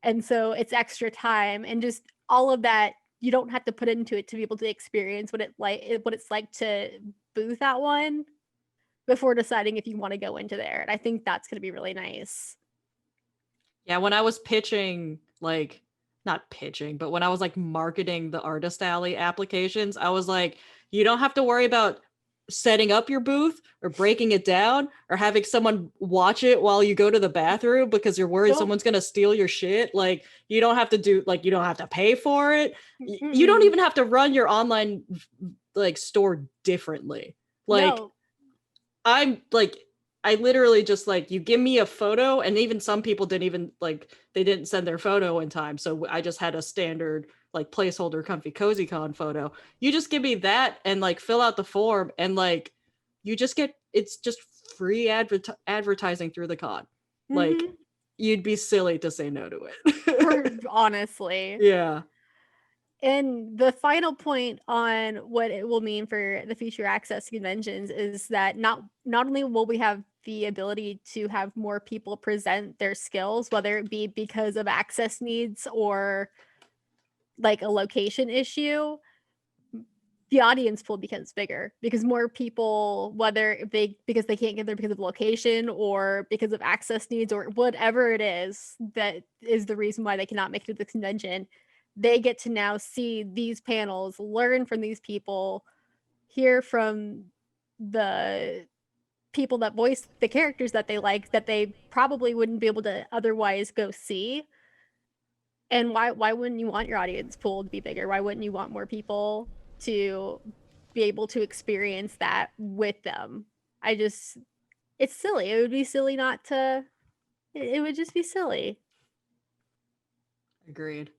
S3: And so it's extra time and just all of that you don't have to put into it to be able to experience what it's like to booth at one before deciding if you want to go into there. And I think that's going to be really nice.
S1: Yeah, when I was pitching, not pitching, but when I was marketing the Artist Alley applications, I was like, you don't have to worry about setting up your booth or breaking it down or having someone watch it while you go to the bathroom because you're worried someone's going to steal your shit. You don't have to do, you don't have to pay for it. You don't even have to run your online store differently.
S3: No.
S1: I literally just you give me a photo, and even some people didn't even they didn't send their photo in time. So I just had a standard placeholder comfy cozy con photo. You just give me that and fill out the form and you just get, it's just free advertising through the con. You'd be silly to say no to it.
S3: Honestly.
S1: Yeah.
S3: And the final point on what it will mean for the future access to conventions is that not only will we have the ability to have more people present their skills, whether it be because of access needs or a location issue, the audience pool becomes bigger because more people, because they can't get there because of location or because of access needs or whatever it is that is the reason why they cannot make it to the convention, they get to now see these panels, learn from these people, hear from the people that voice the characters that they like that they probably wouldn't be able to otherwise go see. And why wouldn't you want your audience pool to be bigger? Why wouldn't you want more people to be able to experience that with them? It's silly. It would be silly not to. It would just be silly.
S1: Agreed.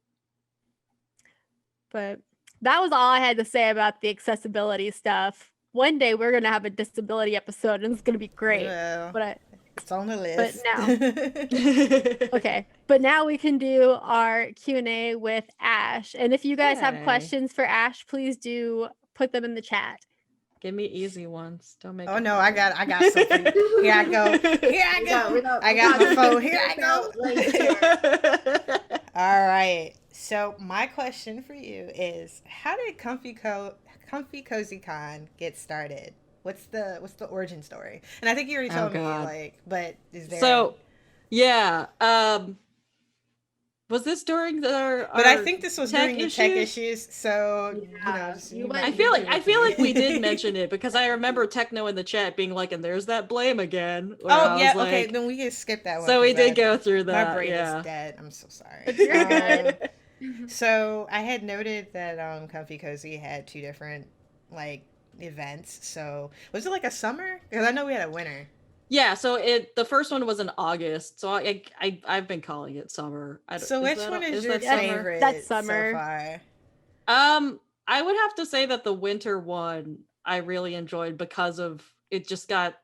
S3: But that was all I had to say about the accessibility stuff. One day we're going to have a disability episode and it's going to be great.
S2: Well,
S3: but
S2: it's on the list.
S3: But now, okay. But now we can do our Q&A with Ash. And if you guys have questions for Ash, please do put them in the chat.
S1: Give me easy ones. Don't make.
S2: Oh no, I got something. Here I go. I got my phone. Here I go. All right. So my question for you is, how did Comfy Cozy Con get started? What's the origin story? And I think you already told me, but is there?
S1: So, yeah. Was this during the?
S2: But I think this was during the tech issues. So
S1: I feel like we did mention it because I remember Techno in the chat being like, "And there's that blame again."
S2: Oh yeah, okay. Then we can skip that one.
S1: So we did go through that.
S2: My brain is dead. I'm so sorry.
S3: You're good.
S2: So I had noted that Comfy Cozy had two different events. So was it a summer? Because I know we had a winter.
S1: Yeah, so the first one was in August. So I've been calling it summer.
S2: So which one is your favorite?
S3: That's summer.
S2: So far?
S1: I would have to say that the winter one I really enjoyed because of it just got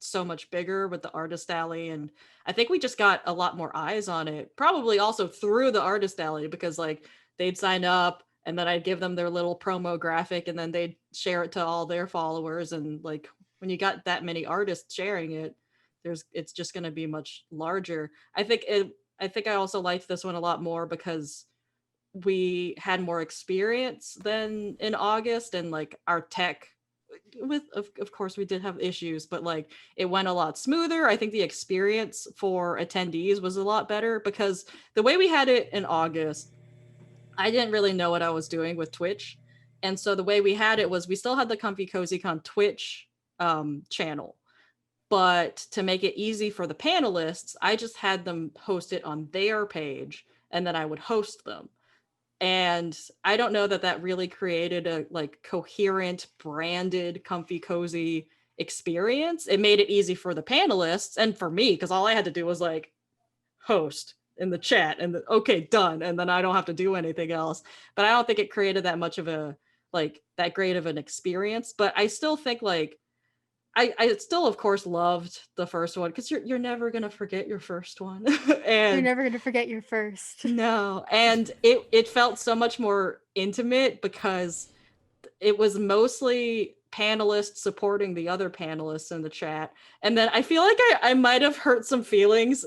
S1: so much bigger with the Artist Alley, and I think we just got a lot more eyes on it. Probably also through the Artist Alley because they'd sign up and then I'd give them their little promo graphic and then they'd share it to all their followers, and when you got that many artists sharing it, it's just going to be much larger. I think I also liked this one a lot more because we had more experience than in August, and our tech of course we did have issues, but it went a lot smoother. I think the experience for attendees was a lot better because the way we had it in August, I didn't really know what I was doing with Twitch. And so the way we had it was we still had the Comfy Cozy Con Twitch channel, but to make it easy for the panelists, I just had them host it on their page and then I would host them. And I don't know that really created a coherent branded Comfy Cozy experience. It made it easy for the panelists and for me, because all I had to do was host in the chat and okay, done. And then I don't have to do anything else. But I don't think it created that much of a like that great of an experience. But I still think like I still of course loved the first one because you're never gonna forget your first one.
S3: You're
S1: And
S3: never gonna forget your first.
S1: no, and it felt so much more intimate because it was mostly panelists supporting the other panelists in the chat. And then I feel like I might have hurt some feelings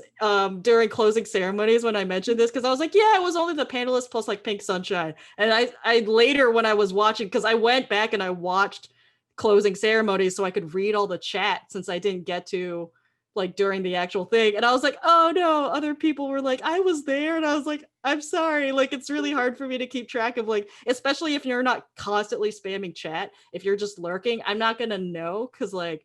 S1: during closing ceremonies when I mentioned this, because I was like, yeah, it was only the panelists plus like Pink Sunshine. And I later when I was watching, because I went back and I watched closing ceremonies so I could read all the chat since I didn't get to like during the actual thing. And I was like, oh no, other people were like, I was there. And I was like, I'm sorry. Like, it's really hard for me to keep track of like, especially if you're not constantly spamming chat. If you're just lurking, I'm not going to know because like,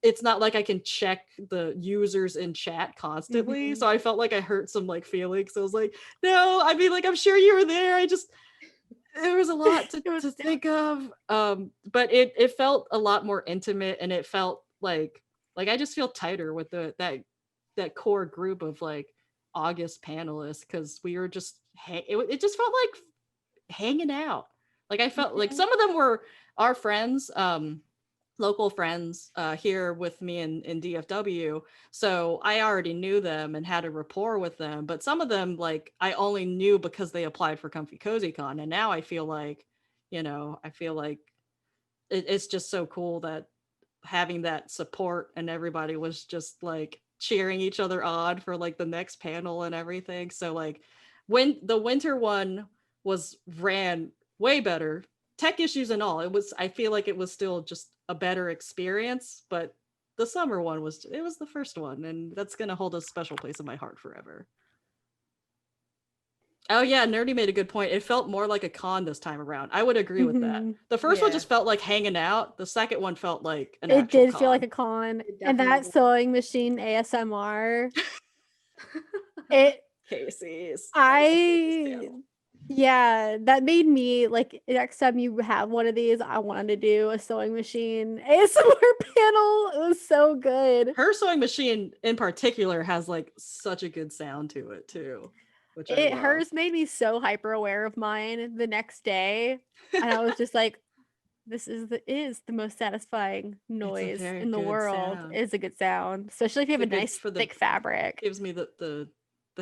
S1: it's not like I can check the users in chat constantly.
S3: Mhm.
S1: So I felt like I hurt some like feelings. So I was like, no, I mean, like, I'm sure you were there. There was a lot to think of. But it felt a lot more intimate, and it felt like I just feel tighter with that core group of like August panelists, because we were just it just felt like hanging out. Like I felt like some of them were our friends, local friends here with me in DFW. So I already knew them and had a rapport with them. But some of them, like, I only knew because they applied for Comfy Cozy Con. And now I feel like, I feel like it's just so cool that having that support and everybody was just like cheering each other on for like the next panel and everything. So like when the winter one was ran way better, tech issues and all, I feel like it was still just a better experience, but the summer one was the first one, and that's gonna hold a special place in my heart forever. Oh yeah, Nerdy made a good point. It felt more like a con this time around. I would agree with that.
S3: Mhm.
S1: The first one
S2: Yeah.
S1: just felt like hanging out. The second one felt like an
S3: It
S1: actual
S3: did feel like a
S1: con.
S3: con.
S4: It
S3: And that
S4: definitely
S3: sewing machine ASMR. It
S1: Casey's.
S3: I yeah, that made me like next time you have one of these, I wanted to do a sewing machine ASMR panel. It was so good.
S1: Her sewing machine in particular has like such a good sound to it too, which I love.
S3: Hers made me so hyper aware of mine the next day. And I was just like, this is the most satisfying noise
S1: very
S3: in the
S1: good
S3: world.
S1: sound.
S3: It's a good sound, especially if you have a
S1: It's good
S3: nice
S1: for the-
S3: thick fabric.
S1: Gives me the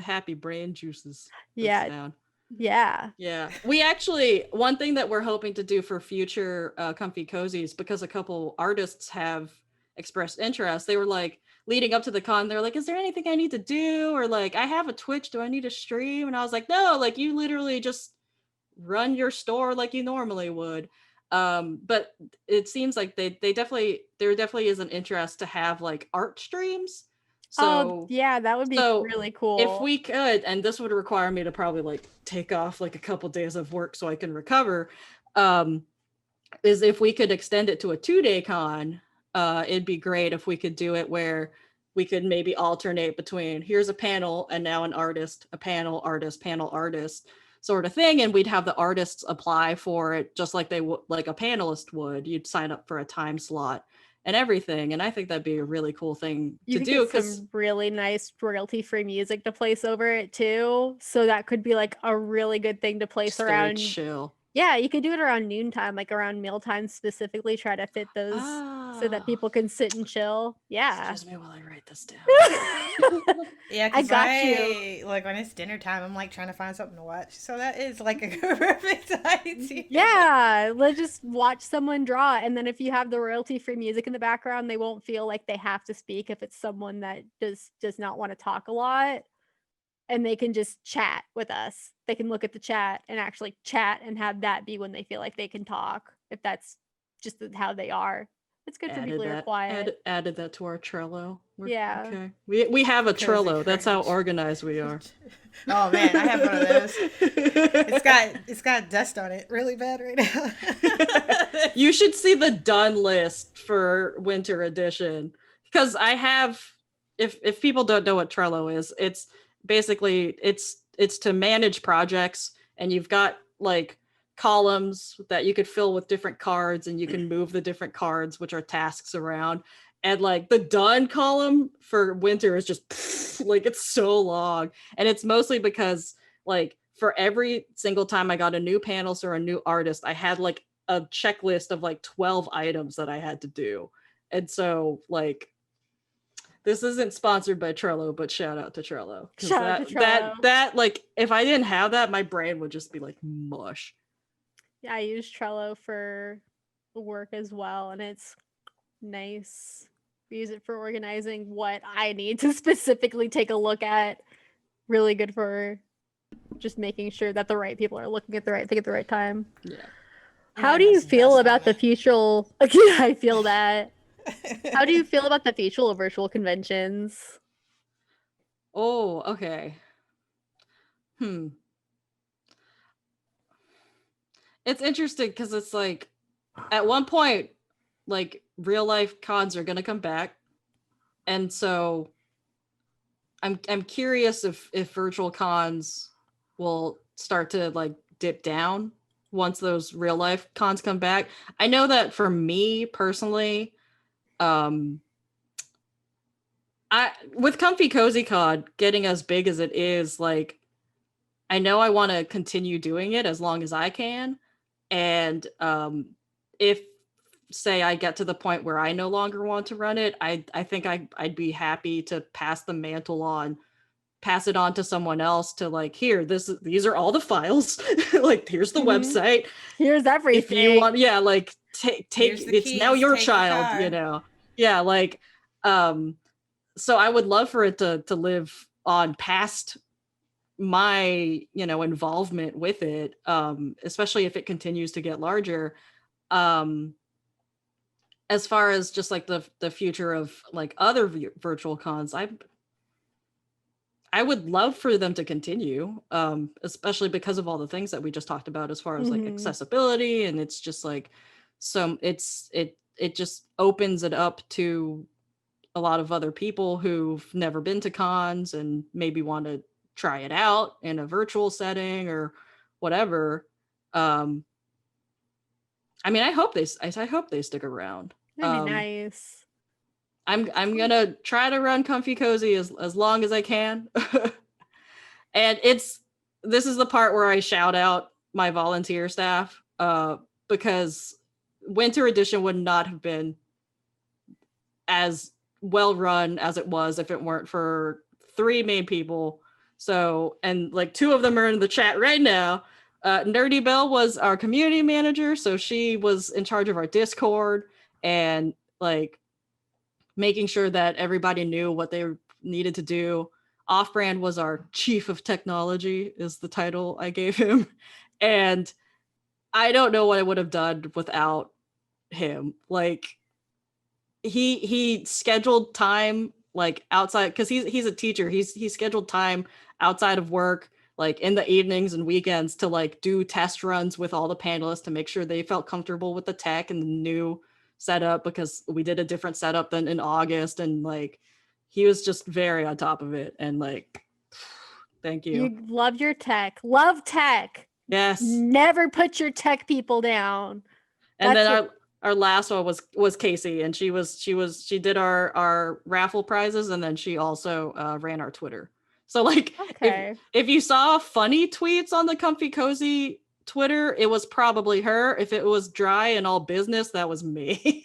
S1: happy brain juices.
S3: Yeah.
S1: Sound.
S3: Yeah.
S1: Yeah. We actually, one thing that we're hoping to do for future Comfy Cozies, because a couple artists have expressed interest, they were like, leading up to the con, they're like, is there anything I need to do? Or like, I have a Twitch, do I need to stream? And I was like, no, like you literally just run your store like you normally would. But it seems like there definitely is an interest to have like art streams. So
S3: yeah, that would be really cool.
S1: if we could, and this would require me to probably like take off like a couple days of work so I can recover, is if we could extend it to a 2-day con, it'd be great if we could do it where we could maybe alternate between here's a panel and now an artist, a panel artist sort of thing, and we'd have the artists apply for it just like they would, like a panelist would. You'd sign up for a time slot and everything, and I think that'd be a really cool thing
S3: you
S1: to
S3: could
S1: do,
S3: get some really nice royalty-free music to place over it too. So that could be like a really good thing to place
S1: just
S3: around.
S1: very chill.
S3: Yeah, you could do it around noontime, like around mealtime specifically. Try to fit those so that people can sit and chill. Yeah.
S1: Excuse me while I write this down.
S2: Yeah,
S3: I
S2: because
S3: got you.
S2: like when it's dinner time, I'm like trying to find something to watch. So that is like a perfect idea.
S3: Yeah, let's just watch someone draw. And then if you have the royalty-free music in the background, they won't feel like they have to speak if it's someone that does not want to talk a lot. And they can just chat with us. They can look at the chat and actually chat and have that be when they feel like they can talk, if that's just how they are. It's good for people who are quiet.
S1: Added that to our Trello.
S3: Yeah.
S1: Okay. We have a
S2: Cozy
S1: Trello. That's how
S2: cringe.
S1: organized we are.
S2: Oh man, I have one of those. It's got dust on it really bad right now.
S1: You should see the done list for winter edition, because I have, if people don't know what Trello is, it's basically it's to manage projects, and you've got like columns that you could fill with different cards, and you can move the different cards, which are tasks, around. And like the done column for winter is just like, it's so long. And it's mostly because like for every single time I got a new panelist or a new artist, I had like a checklist of like 12 items that I had to do. And so like this isn't sponsored by Trello, but shout out to Trello.
S3: Shout out to Trello.
S1: That like if I didn't have that, my brain would just be like mush.
S3: Yeah, I use Trello for work as well, and it's nice. We use it for organizing what I need to specifically take a look at. Really good for just making sure that the right people are looking at the right thing at the right time.
S1: Yeah.
S3: How do you feel about the future? I feel that. How do you feel about the future of virtual conventions?
S1: Oh, okay. It's interesting because it's like at one point, like real life cons are gonna come back. And so I'm curious if virtual cons will start to like dip down once those real life cons come back. I know that for me personally, with Comfy Cozy Con getting as big as it is, like I know I want to continue doing it as long as I can. And if say I get to the point where I no longer want to run it, I think I'd be happy to pass the mantle on, pass it on to someone else to like, here, these are all the files. Like, here's the website.
S3: Here's everything.
S1: If you want, yeah, like take it's
S2: keys,
S1: now your
S2: take
S1: child, you know. Yeah, like so I would love for it to live on past my, you know, involvement with it, especially if it continues to get larger. As far as just like the future of like other virtual cons, I would love for them to continue, especially because of all the things that we just talked about as far as like accessibility, and it's just like it just opens it up to a lot of other people who've never been to cons and maybe want to try it out in a virtual setting or whatever. I mean, I hope they stick around.
S3: That'd be nice.
S1: I'm gonna try to run Comfy Cozy as long as I can. And this is the part where I shout out my volunteer staff, because Winter Edition would not have been as well run as it was if it weren't for 3 main people. So, and like 2 of them are in the chat right now. Nerdy Bell was our community manager, so she was in charge of our Discord and like making sure that everybody knew what they needed to do. Off-Brand was our chief of technology, is the title I gave him. And I don't know what I would have done without him. Like he scheduled time like outside, because he's a teacher. He scheduled time outside of work, like in the evenings and weekends, to like do test runs with all the panelists to make sure they felt comfortable with the tech and the new setup, because we did a different setup than in August, and like he was just very on top of it. And like, thank you.
S3: You love your tech. Love tech.
S1: Yes.
S3: Never put your tech people down.
S1: And then our last one was Casey, and she did our raffle prizes, and then she also ran our Twitter. So like,
S3: okay.
S1: if you saw funny tweets on the Comfy Cozy Twitter, it was probably her. If it was dry and all business, that was me.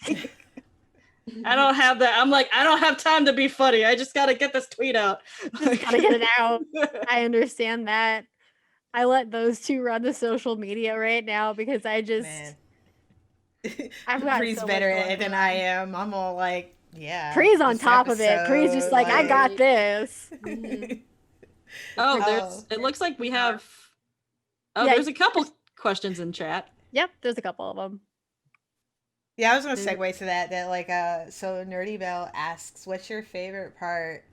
S1: I don't have that. I'm like, I don't have time to be funny. I just gotta get this tweet out.
S3: Just gotta get it out. I understand that. I let those 2 run the social media right now because I just
S2: I've got Pre's so better at it than I am. I'm all like, yeah.
S3: Pre's on top of it. Pre's just like, I got this.
S1: Oh, it looks like we have there's a couple questions in chat.
S3: Yep, there's a couple of them.
S2: Yeah, I was gonna segue to that like so Nerdy Bell asks, what's your favorite part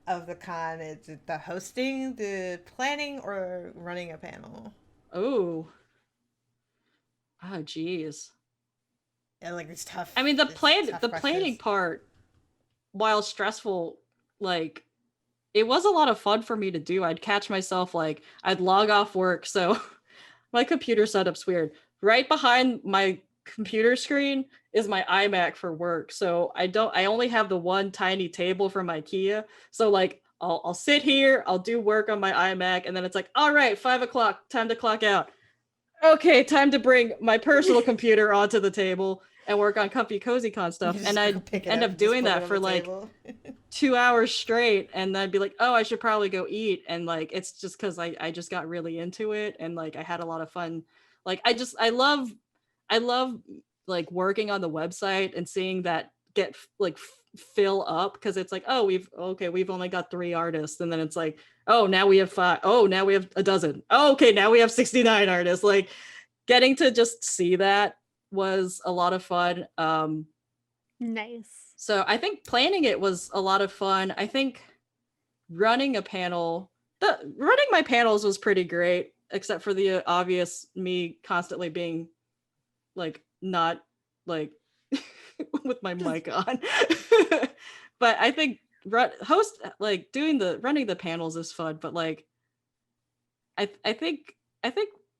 S2: of the con? Is it the hosting, the planning, or running a panel?
S1: Oh geez.
S2: Yeah, like it's tough.
S1: I mean, the planning part, while stressful, like it was a lot of fun for me to do. I'd catch myself like I'd log off work, so my computer setup's weird. Right behind my computer screen is my iMac for work, so I only have the one tiny table from IKEA. So like I'll sit here, I'll do work on my iMac, and then it's like, all right, 5 o'clock, time to clock out. okay, time to bring my personal computer onto the table and work on comfy cozy con stuff. And I'd end up doing that for like 2 hours straight, and then I'd be like, oh, I should probably go eat. And like it's just because I just got really into it, and like I had a lot of fun. Like I love like working on the website and seeing that get like fill up, because it's like, oh, we've only got 3 artists, and then it's like, oh, now we have 5, oh, now we have a dozen, oh, okay, now we have 69 artists. Like getting to just see that was a lot of fun.
S3: Nice.
S1: So I think planning it was a lot of fun. I think running my panels was pretty great, except for the obvious me constantly being like not like with my mic on. But I think running the panels is fun, but like I think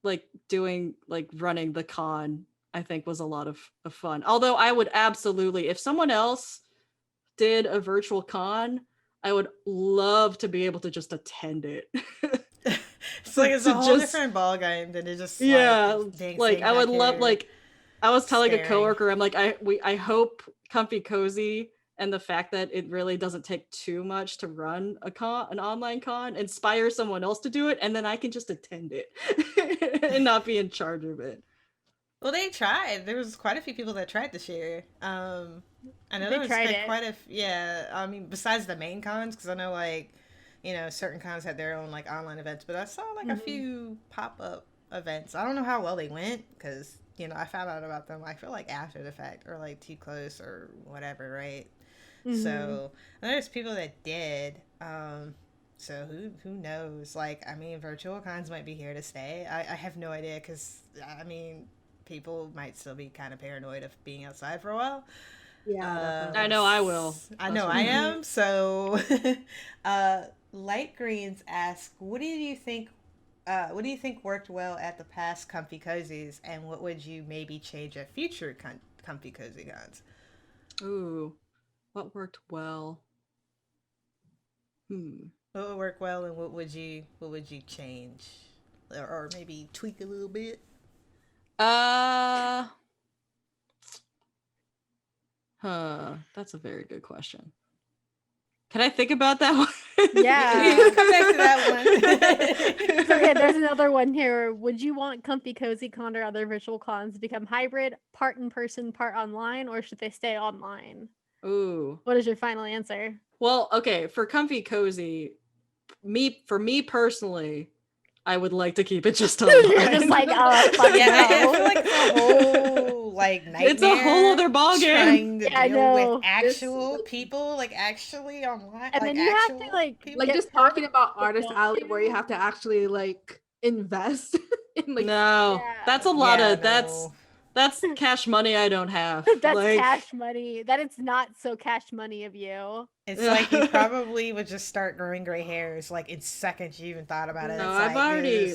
S1: like doing like running the con, I think, was a lot of fun. Although I would absolutely, if someone else did a virtual con, I would love to be able to just attend it.
S2: It's like it's a whole different ball game than to just
S1: like I would love, like I was telling
S2: staring.
S1: a coworker, I'm like, I hope Comfy Cozy and the fact that it really doesn't take too much to run an online con inspires someone else to do it, and then I can just attend it and not be in charge of it.
S2: Well, they tried. There was quite a few people that tried this year. I know there was like quite a I mean, besides the main cons, because I know like, you know, certain cons had their own like online events, but I saw like a few pop-up events. I don't know how well they went, because, you know, I found out about them, I feel like after the fact, or like too close or whatever, right? So there's people that did. So who knows? Like, I mean, virtual cons might be here to stay. I have no idea, because I mean, people might still be kind of paranoid of being outside for a while.
S4: Yeah,
S1: I know I will.
S2: I know I am. So, Light Greens ask, what do you think worked well at the past Comfy Cozies, and what would you maybe change at future Comfy Cozy cons?
S1: Ooh, what worked well?
S2: What would work well, and what would you change, or maybe tweak a little bit?
S1: That's a very good question. Can I think about that one?
S3: Yeah.
S2: Come back to that one.
S3: So yeah, there's another one here. Would you want Comfy Cozy Con or other virtual cons to become hybrid, part in person, part online, or should they stay online?
S1: Ooh.
S3: What is your final answer?
S1: Well, okay, for Comfy Cozy, for me personally, I would like to keep it just online.
S3: You're just like, fuck
S2: yeah,
S3: no.
S2: I feel like it's a whole like nightmare.
S1: It's a whole other ballgame.
S2: Trying to deal with actual people, like actually online,
S3: and
S2: like
S3: then you have to
S2: people.
S4: like just talking about Artist Alley, where you have to actually like invest in like.
S1: No, that's a lot of that's cash money I don't have.
S3: That's
S1: like,
S3: cash money. That is not so cash money of you.
S2: It's like you probably would just start growing gray hairs like in seconds you even thought about it.
S1: No,
S2: I'm
S1: already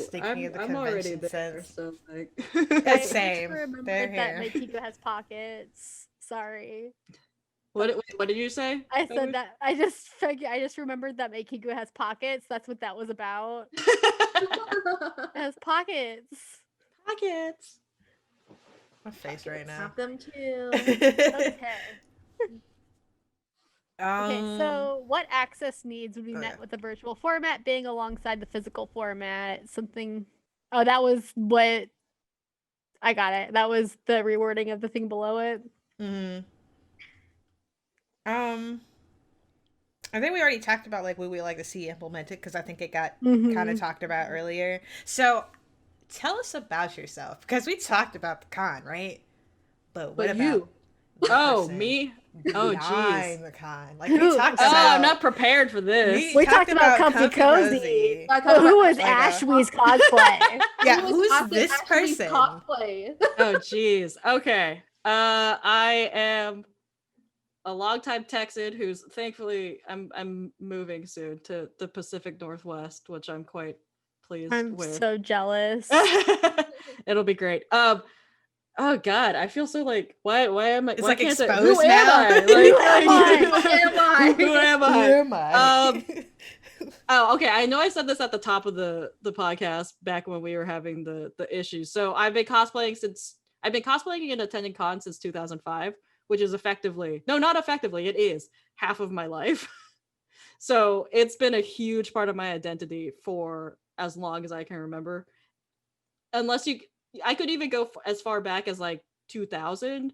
S2: there.
S1: Sense. So like,
S2: it's same.
S3: Remember
S2: They're
S3: that
S2: here.
S3: my Kigu has pockets. Sorry.
S1: What did you say?
S3: I said that. I just remembered that my Kigu has pockets. That's what that was about. It has pockets.
S1: Pockets.
S2: My face right now.
S4: Have them too.
S3: Okay.
S2: Okay,
S3: so what access needs would be met with the virtual format being alongside the physical format? Something. Oh, that was what. I got it. That was the rewording of the thing below it.
S2: I think we already talked about like what we like to see implemented, because I think it got kind of talked about earlier. So tell us about yourself, because we talked about the con, right? But what about
S4: you?
S1: Oh, me? Oh,
S2: geez. The con. Like, we
S3: Who?
S2: talked about.
S1: I'm not prepared for this.
S3: We talked about Comfy Cozy. So who was AshweezCosplay?
S2: Yeah, who's this person?
S4: Cosplay.
S1: Oh, geez. Okay. I am a longtime Texan who's thankfully I'm moving soon to the Pacific Northwest, which I'm quite pleased with.
S3: I'm so jealous.
S1: It'll be great. Oh God, I feel so like why am I?
S2: It's
S1: why
S2: like
S1: can't
S2: exposed
S1: who
S2: now.
S1: am I? Like,
S3: Who am I?
S1: who am I?
S2: Who am I?
S1: Oh, okay. I know I said this at the top of the podcast back when we were having the issues. So I've been cosplaying and attending cons since 2005, which is effectively, no, not effectively, it is half of my life. So it's been a huge part of my identity for as long as I can remember. I could even go as far back as like 2000,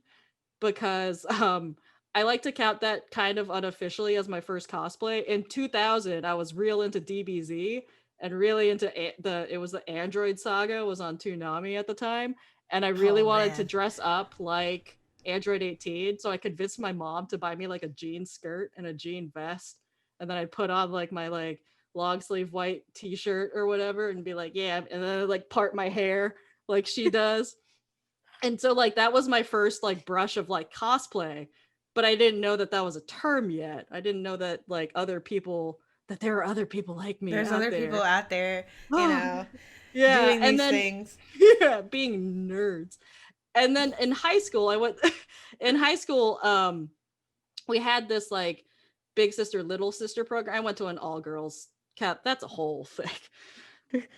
S1: because I like to count that kind of unofficially as my first cosplay. In 2000, I was real into DBZ and really into it was the Android Saga was on Toonami at the time, and I really
S2: Oh,
S1: wanted to
S2: man.
S1: dress up like Android 18, so I convinced my mom to buy me like a jean skirt and a jean vest, and then I'd put on like my like long sleeve white t-shirt or whatever and be like, yeah, and then I'd, like part my hair like she does. And so like that was my first like brush of like cosplay, but I didn't know that that was a term yet. I didn't know that like that there are other people like me
S2: There's
S1: out
S2: other people
S1: there.
S2: out there, you know,
S1: Yeah,
S2: doing
S1: and
S2: these
S1: then
S2: things.
S1: yeah, being nerds. And then in high school, I went in high school we had this like big sister little sister program. I went to an all girls cat. That's a whole thing.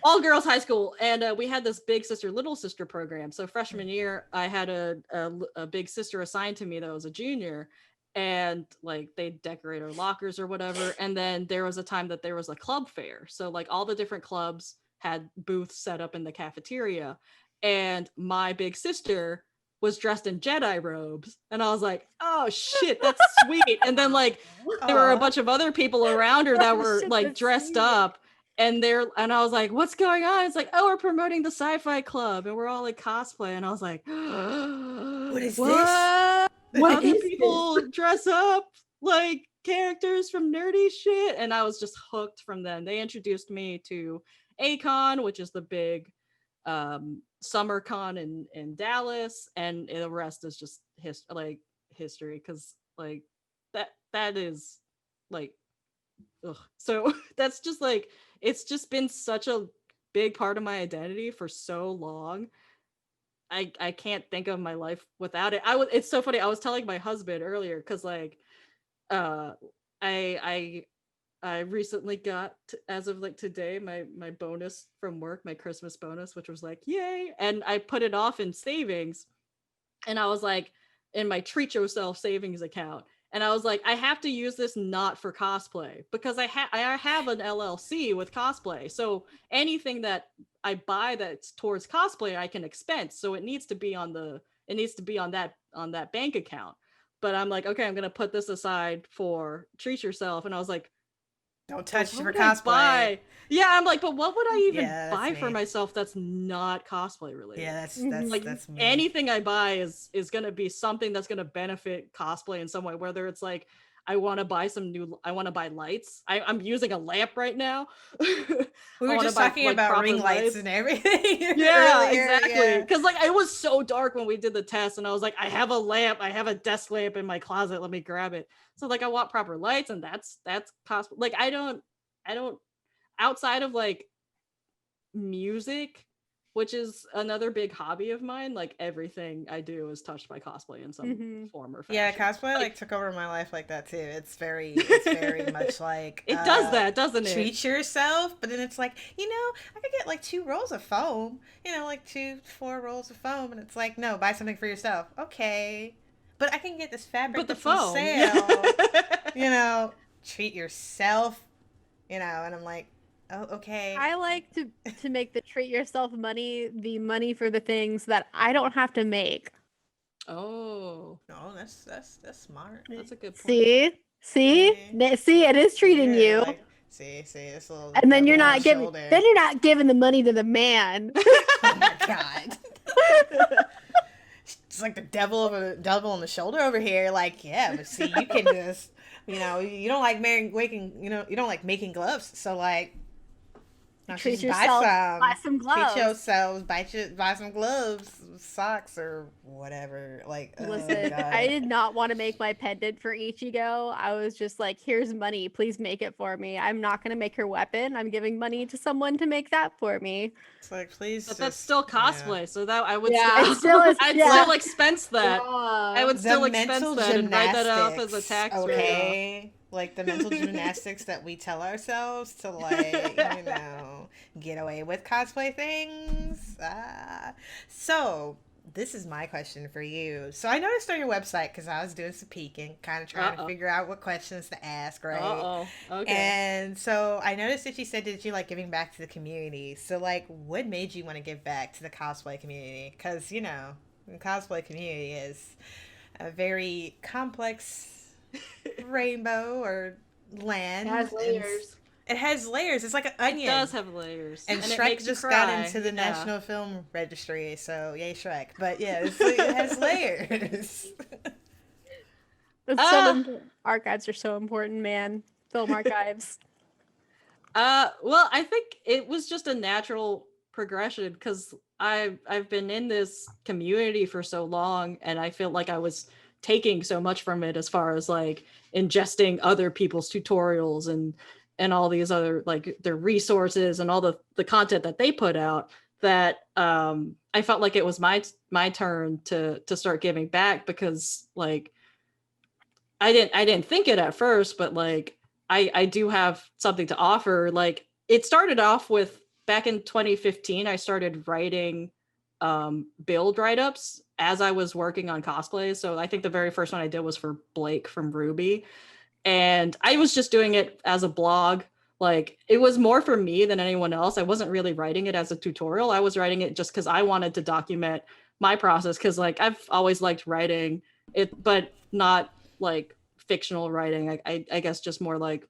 S1: All girls high school, and we had this big sister little sister program. So freshman year I had a big sister assigned to me that was a junior, and like they decorate our lockers or whatever. And then there was a time that there was a club fair, so like all the different clubs had booths set up in the cafeteria, and my big sister was dressed in Jedi robes, and I was like, oh shit, that's sweet. And then like there were a
S2: Aw.
S1: bunch of other people around her that
S3: Oh,
S1: were
S3: shit,
S1: like
S3: that's
S1: dressed
S3: sweet.
S1: up, and I was like, what's going on? It's like, oh, we're promoting the sci-fi club and we're all like cosplay. And I was like,
S2: What is this?
S1: what?
S3: What
S1: Other
S3: is
S1: people dress up like characters from nerdy shit. And I was just hooked from them. They introduced me to Acon, which is the big summer con in Dallas, and the rest is just history, because like that is like ugh. So that's just like, it's just been such a big part of my identity for so long. I can't think of my life without it. It's so funny. I was telling my husband earlier because like uh I I recently got as of like today my bonus from work, my Christmas bonus, which was like yay, and I put it off in savings, and I was like, in my treat yourself savings account, and I was like, I have to use this not for cosplay, because I have an LLC with cosplay, so anything that I buy that's towards cosplay I can expense, so it needs to be on that bank account. But I'm like, okay, I'm gonna put this aside for treat yourself, and I was like,
S2: Don't
S1: but
S2: touch
S1: what
S2: for
S1: would I
S2: cosplay.
S1: buy? Yeah, I'm like, but what would I even
S2: Yeah, that's
S1: buy for
S2: me.
S1: myself that's not cosplay related?
S2: Yeah, that's
S3: Mhm.
S1: Like
S2: that's me.
S1: anything I buy is gonna be something that's gonna benefit cosplay in some way. Whether it's like I want to buy lights. I'm using a lamp right now. I
S2: We were
S1: want to
S2: just
S1: buy
S2: talking
S1: like
S2: about
S1: proper
S2: ring lights
S1: lights.
S2: and everything
S1: Yeah,
S2: earlier.
S1: exactly.
S2: Yeah.
S1: Because like it was so dark when we did the test, and I was like, I have a lamp, I have a desk lamp in my closet. Let me grab it. So like I want proper lights, and that's cosplay. Like I don't outside of like music, which is another big hobby of mine. Like everything I do is touched by cosplay in some
S3: Mhm.
S1: form or
S2: Yeah,
S1: fashion.
S2: cosplay like
S1: Like
S2: took over my life like that too. It's very much like
S1: it does that, doesn't it?
S2: treat yourself, but then it's like, I could get like 2 rolls of foam, like 4 rolls of foam, and it's like, no, buy something for yourself. Okay. But I can get this fabric
S1: But the
S2: that's on
S1: foam,
S2: sale.
S1: yeah.
S2: Treat yourself, and I'm like, oh, okay.
S3: I like to make the treat yourself money the money for the things that I don't have to make.
S1: Oh,
S2: No, that's smart.
S1: that's a good point.
S3: See, it is treating
S2: Yeah,
S3: you,
S2: like, see, this little
S3: and then you're
S2: devil on
S3: not
S2: the
S3: giving.
S2: shoulder.
S3: Then you're not giving the money to the man.
S2: Oh my god. It's like the devil on the shoulder over here. Like, yeah, but see, you can just, you don't like you don't like making gloves. So like,
S3: Treat
S2: just
S3: yourself. Buy some gloves.
S2: Treat yourselves. Buy some gloves, socks, or whatever. Like, oh,
S3: Listen,
S2: God.
S3: I did not want to make my pendant for Ichigo. I was just like, here's money. Please make it for me. I'm not going to make her weapon. I'm giving money to someone to make that for me.
S2: It's like, please.
S1: But that's still cosplay, so that I would
S4: Yeah.
S1: I'd
S3: Yeah.
S1: still expense that. I would still expense
S2: mental
S1: that and write that off as a
S2: gymnastics,
S1: tax
S2: okay?
S1: write-off.
S2: like the mental gymnastics that we tell ourselves to like, get away with cosplay things. So this is my question for you. So I noticed on your website, because I was doing some peeking, kind of trying to figure out what questions to ask, right?
S1: Okay.
S2: And so I noticed that you said that you like giving back to the community. So like, what made you want to give back to the cosplay community? Because, the cosplay community is a very complex rainbow or land.
S4: It has layers.
S2: It has layers. It's like an onion.
S1: It does have layers.
S2: And
S1: it
S2: Shrek
S1: makes
S2: just
S1: you
S2: got
S1: cry.
S2: into the National Film Registry, so yay Shrek. But yeah, it has layers.
S3: Archives are so important, man. Film archives.
S1: Well, I think it was just a natural progression because I've been in this community for so long, and I feel like I was taking so much from it as far as like ingesting other people's tutorials and all these other like their resources and all the content that they put out, that I felt like it was my turn to start giving back, because like I didn't think it at first, but like I do have something to offer. Like it started off with back in 2015, I started writing build write-ups as I was working on cosplays. So I think the very first one I did was for Blake from Ruby. And I was just doing it as a blog. Like it was more for me than anyone else. I wasn't really writing it as a tutorial. I was writing it just because I wanted to document my process, because like I've always liked writing it, but not like fictional writing. I guess just more like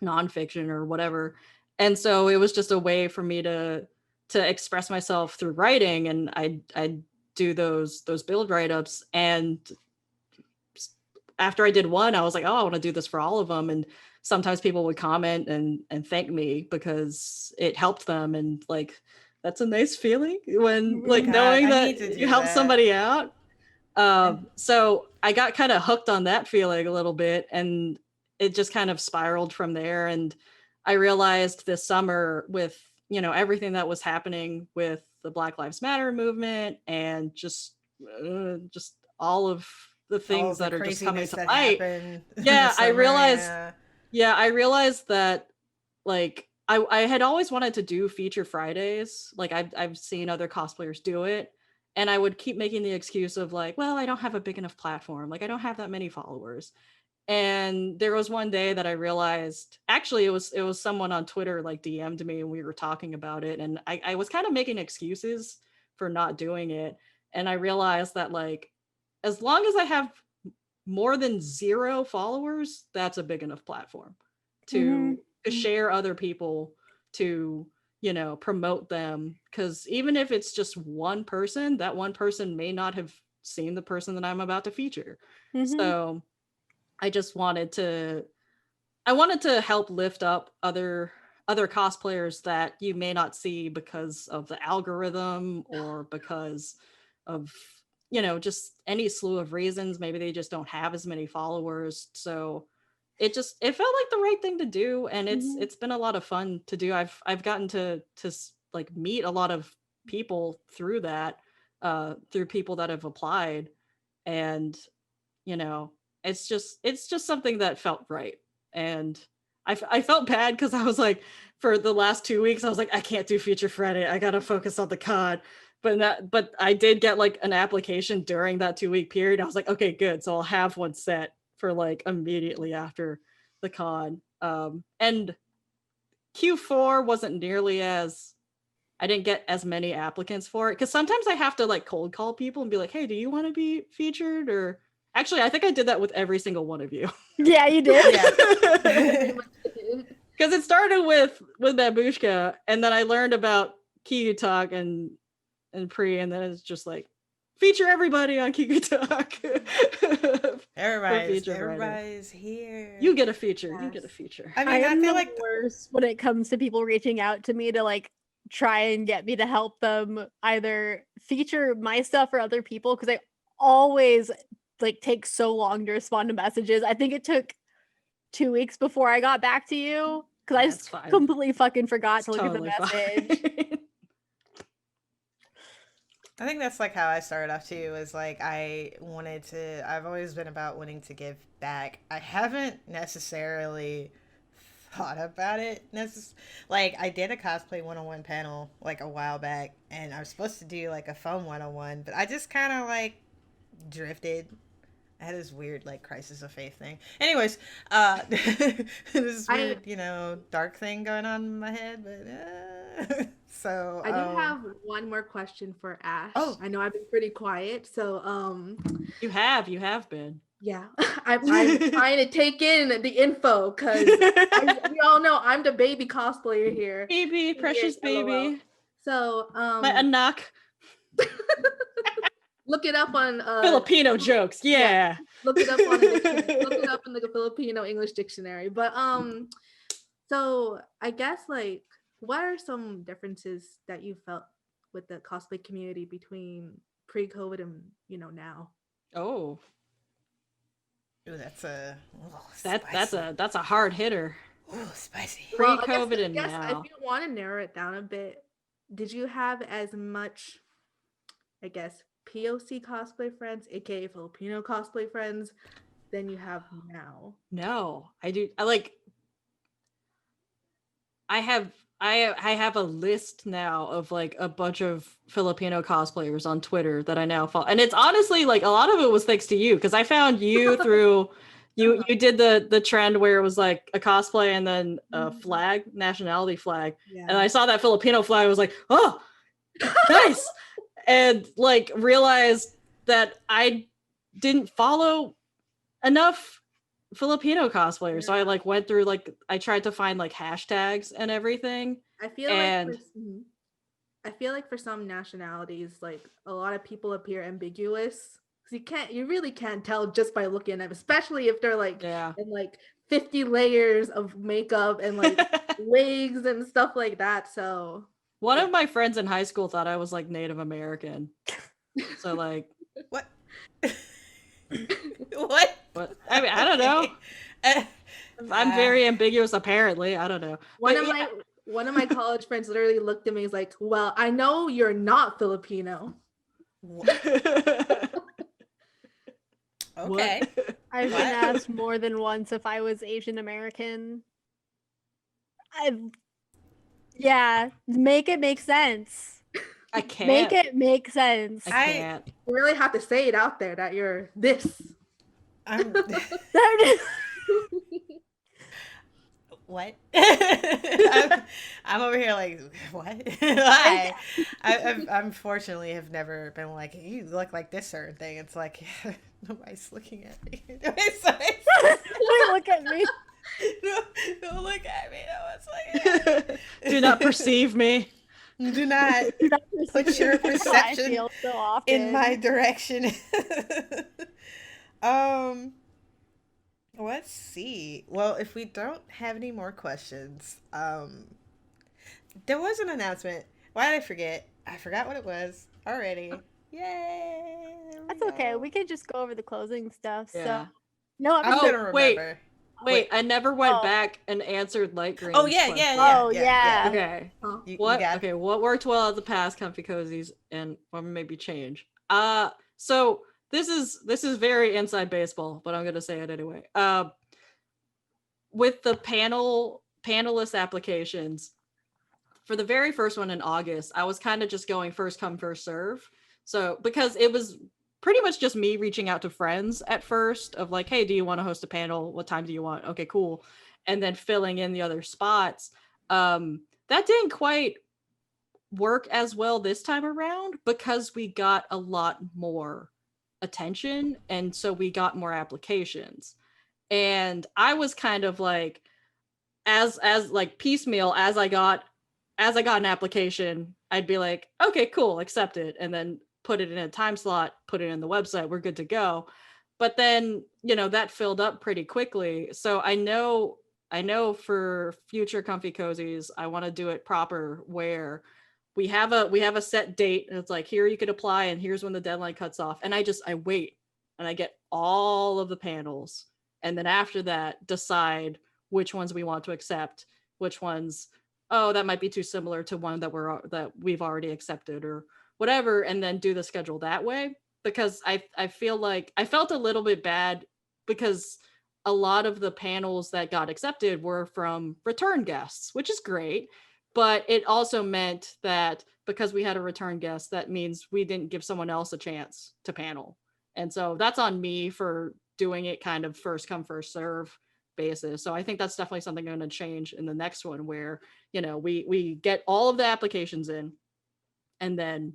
S1: nonfiction or whatever. And so it was just a way for me to express myself through writing, and I do those build write-ups. And after I did one, I was like, oh, I want to do this for all of them. And sometimes people would comment and thank me because it helped them. And like, that's a nice feeling when like knowing that you helped somebody out. So I got kind of hooked on that feeling a little bit, and it just kind of spiraled from there. And I realized this summer, with, everything that was happening with the Black Lives Matter movement and just all of the things that are just coming to light. Yeah, I realized that like I had always wanted to do feature Fridays. Like I've seen other cosplayers do it, and I would keep making the excuse of like, well, I don't have a big enough platform. Like I don't have that many followers. And there was one day that I realized, actually it was someone on Twitter like DM'd me, and we were talking about it, and I was kind of making excuses for not doing it. And I realized that like, as long as I have more than 0 followers, that's a big enough platform to share other people, to promote them. Because even if it's just one person, that one person may not have seen the person that I'm about to feature. So I just wanted to help lift up other cosplayers that you may not see because of the algorithm, or because of just any slew of reasons. Maybe they just don't have as many followers. So it felt like the right thing to do, and it's been a lot of fun to do. I've gotten to like meet a lot of people through that, through people that have applied, and it's just something that felt right. And I felt bad because I was like, for the last 2 weeks, I was like, I can't do Feature Friday. I gotta focus on the con. But I did get like an application during that 2-week period. I was like, okay, good. So I'll have one set for like immediately after the con. And Q4 wasn't nearly as, I didn't get as many applicants for it, because sometimes I have to like cold call people and be like, hey, do you want to be featured? Or actually, I think I did that with every single one of you.
S3: Yeah, you did.
S1: Because it started with Babushka, and then I learned about Kigu Talk and Pri, and then it's just like, feature everybody on Kigu Talk.
S2: Everybody's here.
S1: You get a feature.
S3: Yes.
S1: You get a feature.
S2: I mean, I feel like
S3: worst when it comes to people reaching out to me to like try and get me to help them either feature my stuff or other people, because I always like take so long to respond to messages. I think it took 2 weeks before I got back to you, because I just completely fucking forgot to look at the message.
S2: I think that's like how I started off too. Is like I've always been about wanting to give back. I haven't necessarily thought about it. Like I did a cosplay 101 panel like a while back, and I was supposed to do like a phone 101, but I just kind of like drifted. I had this weird like crisis of faith thing. Anyways, this
S4: I
S2: weird, dark thing going on in my head, but so
S4: I do have one more question for Ash.
S2: Oh.
S4: I know I've been pretty quiet, so
S1: You have been.
S4: yeah, I'm trying to take in the info because we all know I'm the baby cosplayer here.
S1: Baby, precious
S4: LOL.
S1: baby.
S4: So
S1: My anak.
S4: look it up on
S1: Filipino jokes. Yeah.
S4: look it up on the dictionary. Look it up in the Filipino English dictionary. But so I guess like what are some differences that you felt with the cosplay community between pre-COVID and now?
S1: Oh,
S2: Ooh, that's a
S1: that's a hard hitter.
S2: Ooh, spicy.
S4: Well,
S1: Pre-COVID and
S4: I guess
S1: now.
S4: if you want to narrow it down a bit, did you have as much, I guess, POC cosplay friends, aka Filipino cosplay friends, than you have now?
S1: No, I do. I have a list now of like a bunch of Filipino cosplayers on Twitter that I now follow. And it's honestly like a lot of it was thanks to you because I found you through you did the trend where it was like a cosplay and then a flag, nationality flag.
S4: Yeah.
S1: And I saw that Filipino flag, I was like, "Oh, nice." And like realized that I didn't follow enough Filipino cosplayers. So I like went through I tried to find like hashtags and everything.
S4: I feel like for some nationalities, like a lot of people appear ambiguous. Because you really can't tell just by looking at them, especially if they're like in like 50 layers of makeup and like wigs and stuff like that. So
S1: one of my friends in high school thought I was like Native American. So like
S2: what? What?
S1: I mean, I don't know. I'm very ambiguous apparently. I don't know.
S4: One of my college friends literally looked at me and was like, "Well, I know you're not Filipino."
S2: Okay.
S3: I've been asked more than once if I was Asian American. Yeah, make it make sense.
S1: I can't.
S3: Make it make sense.
S1: I can't.
S4: You really have to say it out there that you're this.
S2: What? I'm over here like, what? I unfortunately have never been like, you look like this certain thing. It's like, nobody's looking at me.
S3: Look at me.
S2: No, don't look at me. No one's looking at me.
S1: Do not perceive me.
S2: Do not put your perception
S3: so
S2: in my direction. Let's see. Well, if we don't have any more questions, there was an announcement. Why did I forget? I forgot what it was already. Yay!
S3: That's okay. We can just go over the closing stuff.
S1: Yeah.
S3: So, no,
S2: I'm gonna remember.
S1: Wait, I never went back and answered Light Green.
S2: Oh yeah.
S1: Okay.
S2: Huh?
S1: What worked well at the past comfy cozies and what maybe change? So this is very inside baseball, but I'm gonna say it anyway. With the panelist applications, for the very first one in August, I was kind of just going first come, first serve. So because it was pretty much just me reaching out to friends at first of like, hey, do you want to host a panel? What time do you want? Okay, cool. And then filling in the other spots. That didn't quite work as well this time around because we got a lot more attention and so we got more applications. And I was kind of like, as like piecemeal, as I got an application, I'd be like, okay, cool, accept it, and then put it in a time slot, put it in the website, we're good to go. But then, that filled up pretty quickly. So I know for future comfy cozies, I want to do it proper where we have a set date and it's like, here you could apply and here's when the deadline cuts off. And I wait and I get all of the panels. And then after that, decide which ones we want to accept, which ones, oh, that might be too similar to one that we've already accepted, or whatever, and then do the schedule that way. Because I feel like I felt a little bit bad because a lot of the panels that got accepted were from return guests, which is great. But it also meant that because we had a return guest, that means we didn't give someone else a chance to panel. And so that's on me for doing it kind of first come, first serve basis. So I think that's definitely something going to change in the next one where, we get all of the applications in and then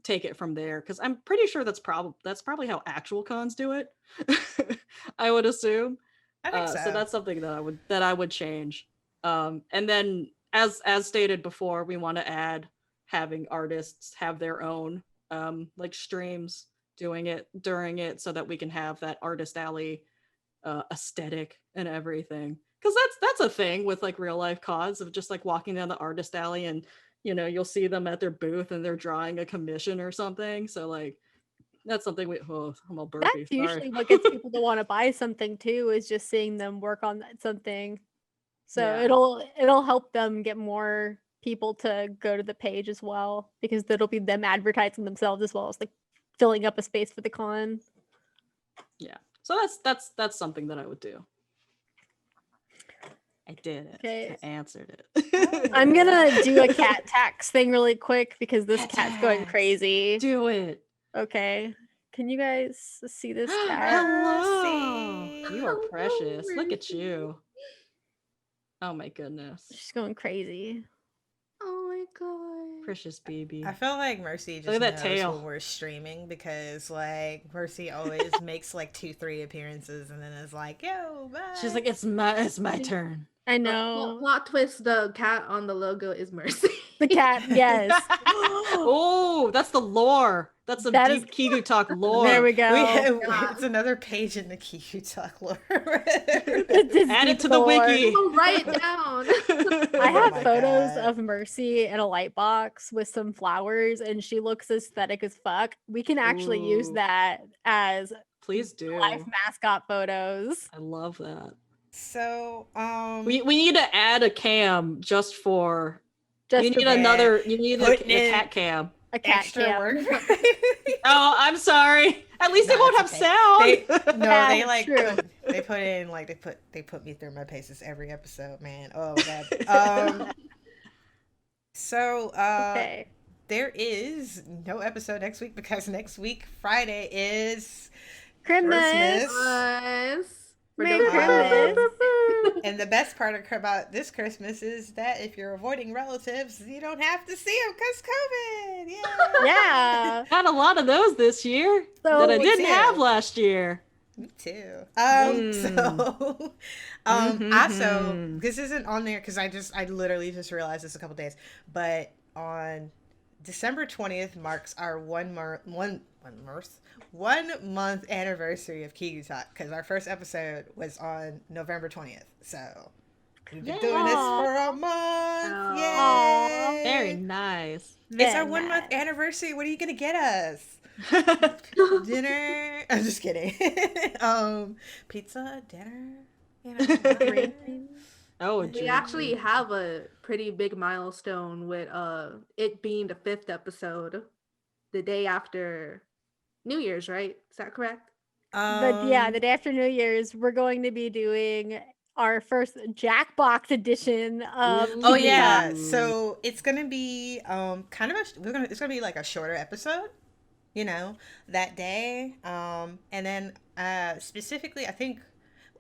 S1: take it from there, because I'm pretty sure that's probably how actual cons do it. I would assume.
S2: I think
S1: So that's something that I would change. And then as stated before, we want to add having artists have their own like streams doing it during it, so that we can have that artist alley aesthetic and everything. Because that's a thing with like real life cons of just like walking down the artist alley and you'll see them at their booth and they're drawing a commission or something. So like that's something I'm all burpy.
S3: That's usually what gets people to want to buy something too, is just seeing them work on something. So
S1: Yeah.
S3: it'll help them get more people to go to the page as well, because it'll be them advertising themselves as well as like filling up a space for the con.
S1: Yeah. So that's something that I would do. I did it.
S3: Okay.
S1: I answered it.
S3: I'm gonna do a cat tax thing really quick because this
S1: Cat
S3: cat's going
S1: tax.
S3: crazy.
S1: Do it.
S3: Okay. Can you guys see this cat?
S1: Hello.
S2: See?
S1: You are
S4: Hello,
S1: precious. Look at
S4: Mercy.
S1: you. Oh my goodness.
S3: She's going crazy.
S4: Oh my god.
S1: Precious baby.
S2: I feel like Mercy just
S1: Look at that
S2: knows
S1: tail.
S2: when we're streaming, because like Mercy always makes like 2-3 appearances and then is like, yo, bye.
S1: She's like, it's my turn.
S3: I
S4: Plot
S3: know.
S4: plot twist: the cat on the logo is Mercy.
S3: The cat, yes.
S1: Oh, that's the lore. That's some
S3: That
S1: deep Kigu talk lore.
S3: There we go.
S2: It's another page in the Kigu Talk lore.
S1: Add it to the
S3: lore.
S1: wiki.
S4: Oh, write it down.
S3: I have
S2: my
S3: photos
S2: God.
S3: of Mercy in a light box with some flowers, and she looks aesthetic as fuck. We can actually use
S1: Ooh.
S3: that as
S1: Please do.
S3: life mascot photos.
S1: I love that.
S2: So,
S1: We need to add a cam just for.
S3: Just
S1: You
S3: for
S1: need another. You need a
S2: Putting in
S1: cat cam.
S3: a cat
S2: extra
S3: cam.
S2: work.
S1: Oh, I'm sorry. At least
S2: No,
S1: it won't have
S2: it's okay.
S1: sound.
S2: No,
S3: Yeah,
S2: they
S3: it's
S2: like
S3: true.
S2: they put in like they put me through my paces every episode, man. Oh my god. So
S3: Okay.
S2: there is no episode next week because next week Friday is
S3: Christmas.
S4: Us. We're
S3: Merry
S4: doing
S3: Christmas.
S2: and the best part about this Christmas is that if you're avoiding relatives, you don't have to see them because COVID. Yeah.
S3: Yeah.
S1: Had a lot of those this year
S3: So
S1: that I
S2: me
S1: didn't
S2: too.
S1: have last year.
S2: Me too.
S1: Mm.
S2: So,
S1: Mhm.
S2: also, this isn't on there because I literally just realized this a couple days, but on December 20th marks our 1 month anniversary of Kigu Talk, because our first episode was on November 20th. So we've been doing this for a month.
S3: Aw.
S2: Yay!
S1: Very nice.
S2: It's our
S3: Very
S2: 1 month
S3: nice.
S2: anniversary. What are you gonna get us? Dinner. I'm just kidding. Pizza, dinner. You know,
S3: Drinking.
S1: Oh, a
S4: We
S1: drink.
S4: actually have a pretty big milestone with it being the 5th episode, the day after New Year's, right? Is that correct?
S3: But yeah, the day after New Year's, we're going to be doing our first Jackbox edition of
S1: Ooh.
S2: Oh
S3: Kigu
S2: yeah,
S3: Talk.
S2: so it's gonna be kind of it's gonna be like a shorter episode, that day. And then specifically,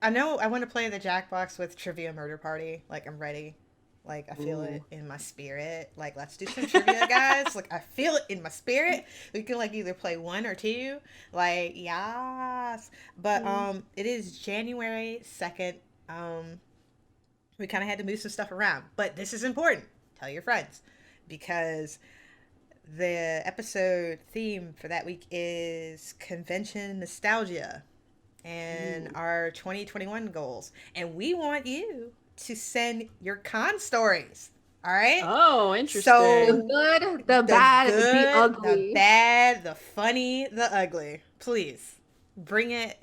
S2: I know I want to play the Jackbox with Trivia Murder Party. Like I'm ready. Like I feel it in my spirit. Like let's do some trivia, guys. Like I feel it in my spirit. We can like either play 1 or 2. Like yes, but it is January 2nd. We kind of had to move some stuff around, but this is important. Tell your friends, because the episode theme for that week is convention nostalgia and our 2021 goals, and we want you to send your con stories. All right.
S1: Oh, interesting.
S4: The
S2: So
S4: good, the bad, the ugly.
S2: the bad, the funny, the ugly. Please bring it.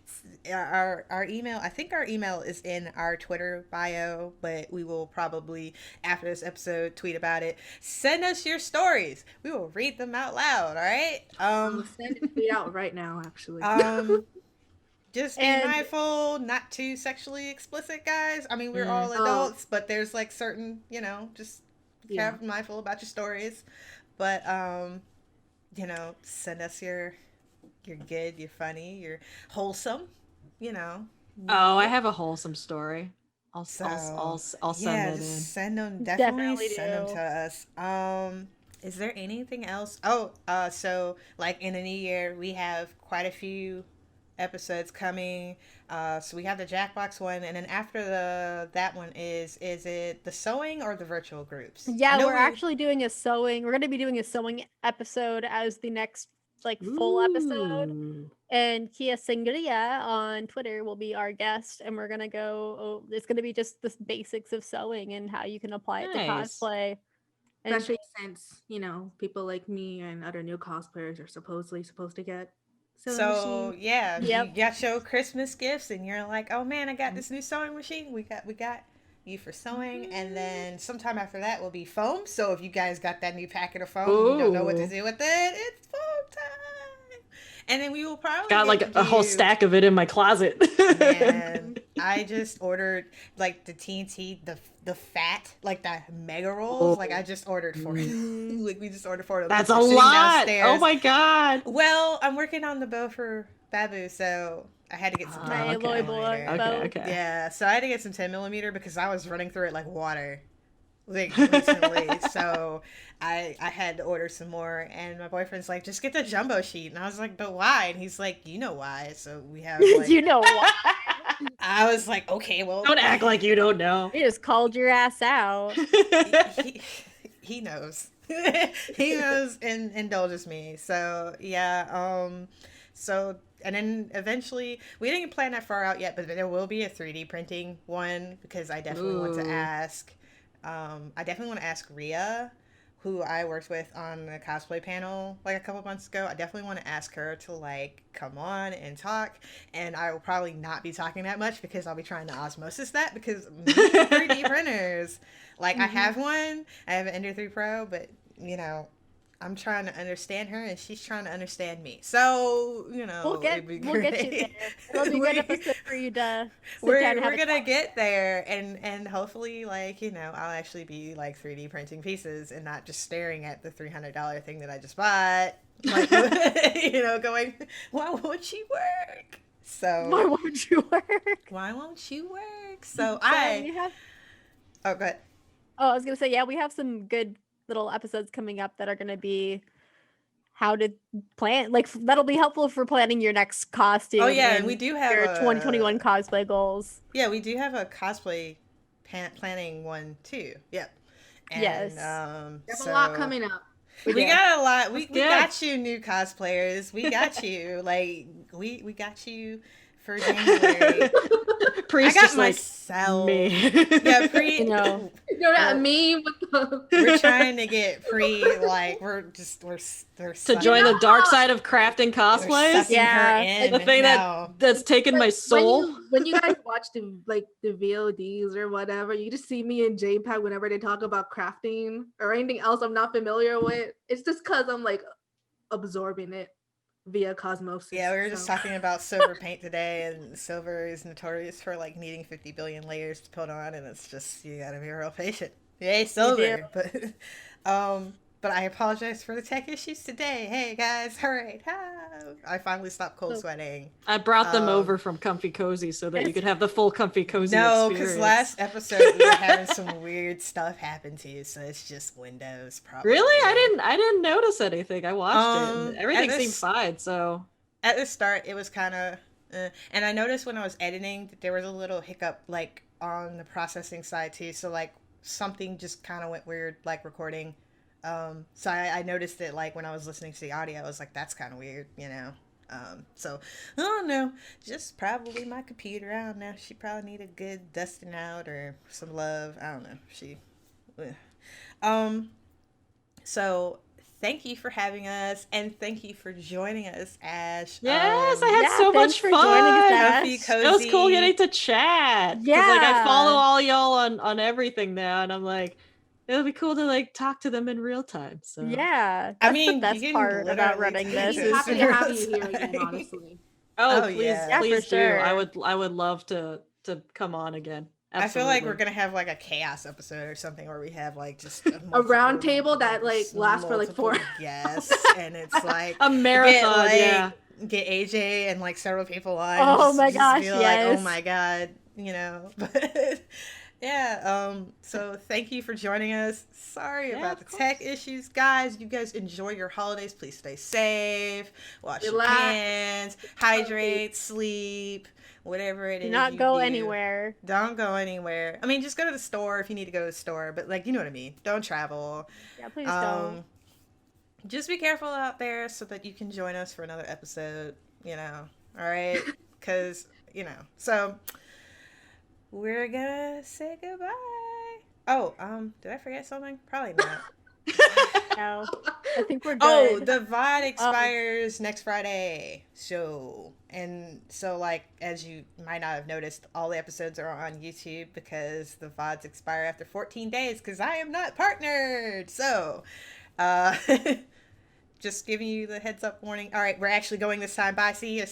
S2: Our email, I think our email is in our Twitter bio, but we will probably, after this episode, tweet about it. Send us your stories. We will read them out loud. All right.
S4: I'll send a tweet out right now, actually.
S2: Just be
S3: And
S2: mindful, not too sexually explicit, guys. I mean, we're all
S4: Oh,
S2: adults, but there's like certain, just be
S4: yeah.
S2: mindful about your stories. But send us you're good, you're funny, you're wholesome, you know.
S1: Oh, I have a wholesome story.
S2: So
S1: I'll send
S2: yeah,
S1: it in.
S2: just send them.
S3: Definitely
S2: Send them
S3: do.
S2: to us. Is there anything else? Oh, so like in the new year, we have quite a few episodes coming. So we have the Jackbox one, and then after that one is it the sewing or the virtual groups? I
S3: yeah,
S2: know
S3: we're actually doing a sewing. We're going to be doing a sewing episode as the next like full episode.
S1: Ooh.
S3: And Kia Sangria on Twitter will be our guest, and we're gonna go. Oh, it's gonna be just the basics of sewing and how you can apply it to
S1: Nice.
S3: cosplay. And
S4: Especially since, people like me and other new cosplayers are supposedly supposed to get sewing
S2: So
S4: machines.
S2: yeah,
S3: Yep.
S2: you got your Christmas gifts, and you're like, oh man, I got this new sewing machine. We got you for sewing, and then sometime after that will be foam. So if you guys got that new packet of foam, and you don't know what to
S1: Ooh.
S2: do with it, it's foam time. And then we will probably
S1: Got like
S2: get
S1: a whole
S2: you-
S1: stack of it in my closet.
S2: Man, I just ordered like the TNT, the fat, like the mega rolls. Like I just ordered for like we just ordered for them.
S1: That's
S2: They're
S1: a
S2: sitting
S1: lot.
S2: downstairs.
S1: Oh my god.
S2: Well, I'm working on the bow for Babu, so I had to get some
S1: Ah,
S2: 10
S3: my
S1: okay.
S3: Aloy boy
S2: millimeter.
S1: Okay,
S3: bow.
S1: okay.
S2: Yeah, so I had to get some 10 millimeter because I was running through it like water, like recently. So I had to order some more, and my boyfriend's like, just get the jumbo sheet, and I was like, but why? And he's like, you know why? So we have like,
S3: You know what?
S2: I was like, okay, well,
S1: Don't act like you don't know.
S3: You just called your ass out.
S2: he knows. He knows and indulges me. So yeah, so and then eventually we didn't plan that far out yet, but there will be a 3D printing one because I definitely want to
S1: Ooh.
S2: ask. I definitely want to ask Rhea, who I worked with on the cosplay panel like a couple months ago. I definitely want to ask her to like come on and talk, and I will probably not be talking that much because I'll be trying to osmosis that because 3D printers. Like I have one, I have an Ender 3 Pro, but I'm trying to understand her and she's trying to understand me. So,
S3: We'll
S2: it'd be
S3: get you
S2: great.
S3: there. It'll be a good episode for you to sit
S2: we're
S3: down and have
S2: we're
S3: a
S2: gonna
S3: talk.
S2: get there, and hopefully like I'll actually be like 3D printing pieces and not just staring at the $300 thing that I just bought, like going, why won't she work? So
S3: Why won't you work?
S2: why won't you work? So
S3: we have.
S2: oh good.
S3: Oh, I was gonna say, yeah, we have some good little episodes coming up that are gonna be how to plan. Like that'll be helpful for planning your next costume.
S2: Oh yeah, and we do have
S3: your
S2: a
S3: 2021 cosplay goals.
S2: Yeah, we do have a cosplay planning one too. Yep. And,
S3: Yes.
S4: We have
S2: so
S4: a lot coming up.
S2: We
S3: do.
S2: got a lot. We
S1: Good.
S2: got you, new cosplayers. We got you. Like we got you for January.
S1: Priest
S2: I got
S1: just like
S2: myself.
S1: me.
S2: Yeah, pre.
S3: You know.
S4: You know that
S2: Oh.
S4: meme with the
S2: We're trying to get pre. Like we're
S1: to
S2: sucking-
S1: join the dark side of crafting
S2: we're
S1: cosplays.
S2: sucking
S3: Yeah.
S2: her in
S1: The thing
S2: now.
S1: that's taken my soul.
S4: When you guys watch the VODs or whatever, you just see me and JPEG whenever they talk about crafting or anything else I'm not familiar with. It's just because I'm like absorbing it via cosmosis.
S2: Yeah, we were just
S4: so.
S2: talking about silver paint today, and silver is notorious for like needing 50 billion layers to put on, and it's just you gotta be real patient. Yay, silver! But I apologize for the tech issues today. Hey guys, all right, I finally stopped cold sweating.
S1: I brought them
S2: Um,
S1: over from Comfy Cozy so that you could have the full Comfy Cozy
S2: No,
S1: experience.
S2: because last episode we were having some weird stuff happen to you, so it's just Windows probably.
S1: Really? I didn't notice anything. I watched it. And
S2: at
S1: everything
S2: this-
S1: seemed fine. So
S2: At the start, it was kind of, and I noticed when I was editing that there was a little hiccup, like on the processing side too. So like something just kind of went weird, like recording. So I noticed it like when I was listening to the audio, I was like, that's kind of weird, So I don't know, just probably my computer. I don't know. She probably need a good dusting out or some love. I don't know. So thank you for having us, and thank you for joining us, Ash.
S1: Yes, I had
S3: Yeah,
S1: so
S3: thanks
S1: much
S3: for
S1: fun.
S3: joining us,
S2: Comfy,
S3: Ash.
S2: cozy.
S1: It was cool getting to chat. Because like I follow
S3: Yeah.
S1: all y'all on everything now, and I'm like, it'll be cool to like talk to them in real time. So
S3: Yeah,
S2: I
S3: that's
S2: mean,
S3: the
S2: you
S3: best
S2: can
S3: part about
S2: literally
S3: running
S2: talk
S3: this.
S4: We'd
S2: to
S4: be
S3: Is
S2: us
S4: happy
S2: in
S4: to
S2: real
S4: have you here again,
S2: time.
S4: honestly.
S1: oh,
S2: Oh,
S1: please,
S2: yeah.
S3: Yeah, for
S1: please do.
S3: sure.
S1: I would love to come on again.
S2: I feel like we're
S1: Absolutely.
S2: gonna have like a chaos episode or something where we have like just
S4: A round table that like lasts for like
S2: multiple
S4: 4
S2: guests, and it's like
S1: A marathon,
S2: get AJ and like several people on.
S3: Oh my
S2: just
S3: gosh,
S2: be like, oh
S3: yes.
S2: my god, you know. But yeah, so thank you for joining us. Sorry
S1: Yeah,
S2: about
S1: of
S2: the tech
S1: course.
S2: issues, guys. You guys enjoy your holidays. Please stay safe, wash your
S4: Relax.
S2: hands, hydrate, sleep, whatever it
S3: Do
S2: is
S3: not
S2: you
S3: go
S2: do.
S3: anywhere.
S2: Don't go anywhere. I mean, just go to the store if you need to go to the store, but like, you know what I mean. Don't travel.
S3: Yeah, please don't.
S2: Just be careful out there so that you can join us for another episode, you know. All right? Cuz, you know. So, we're going to say goodbye. Oh, did I forget something? Probably not.
S3: No, I think we're good.
S2: Oh, the VOD expires next Friday. And so, like, as you might not have noticed, all the episodes are on YouTube because the VODs expire after 14 days because I am not partnered. So, just giving you the heads up warning. All right, we're actually going this time. Bye. See you.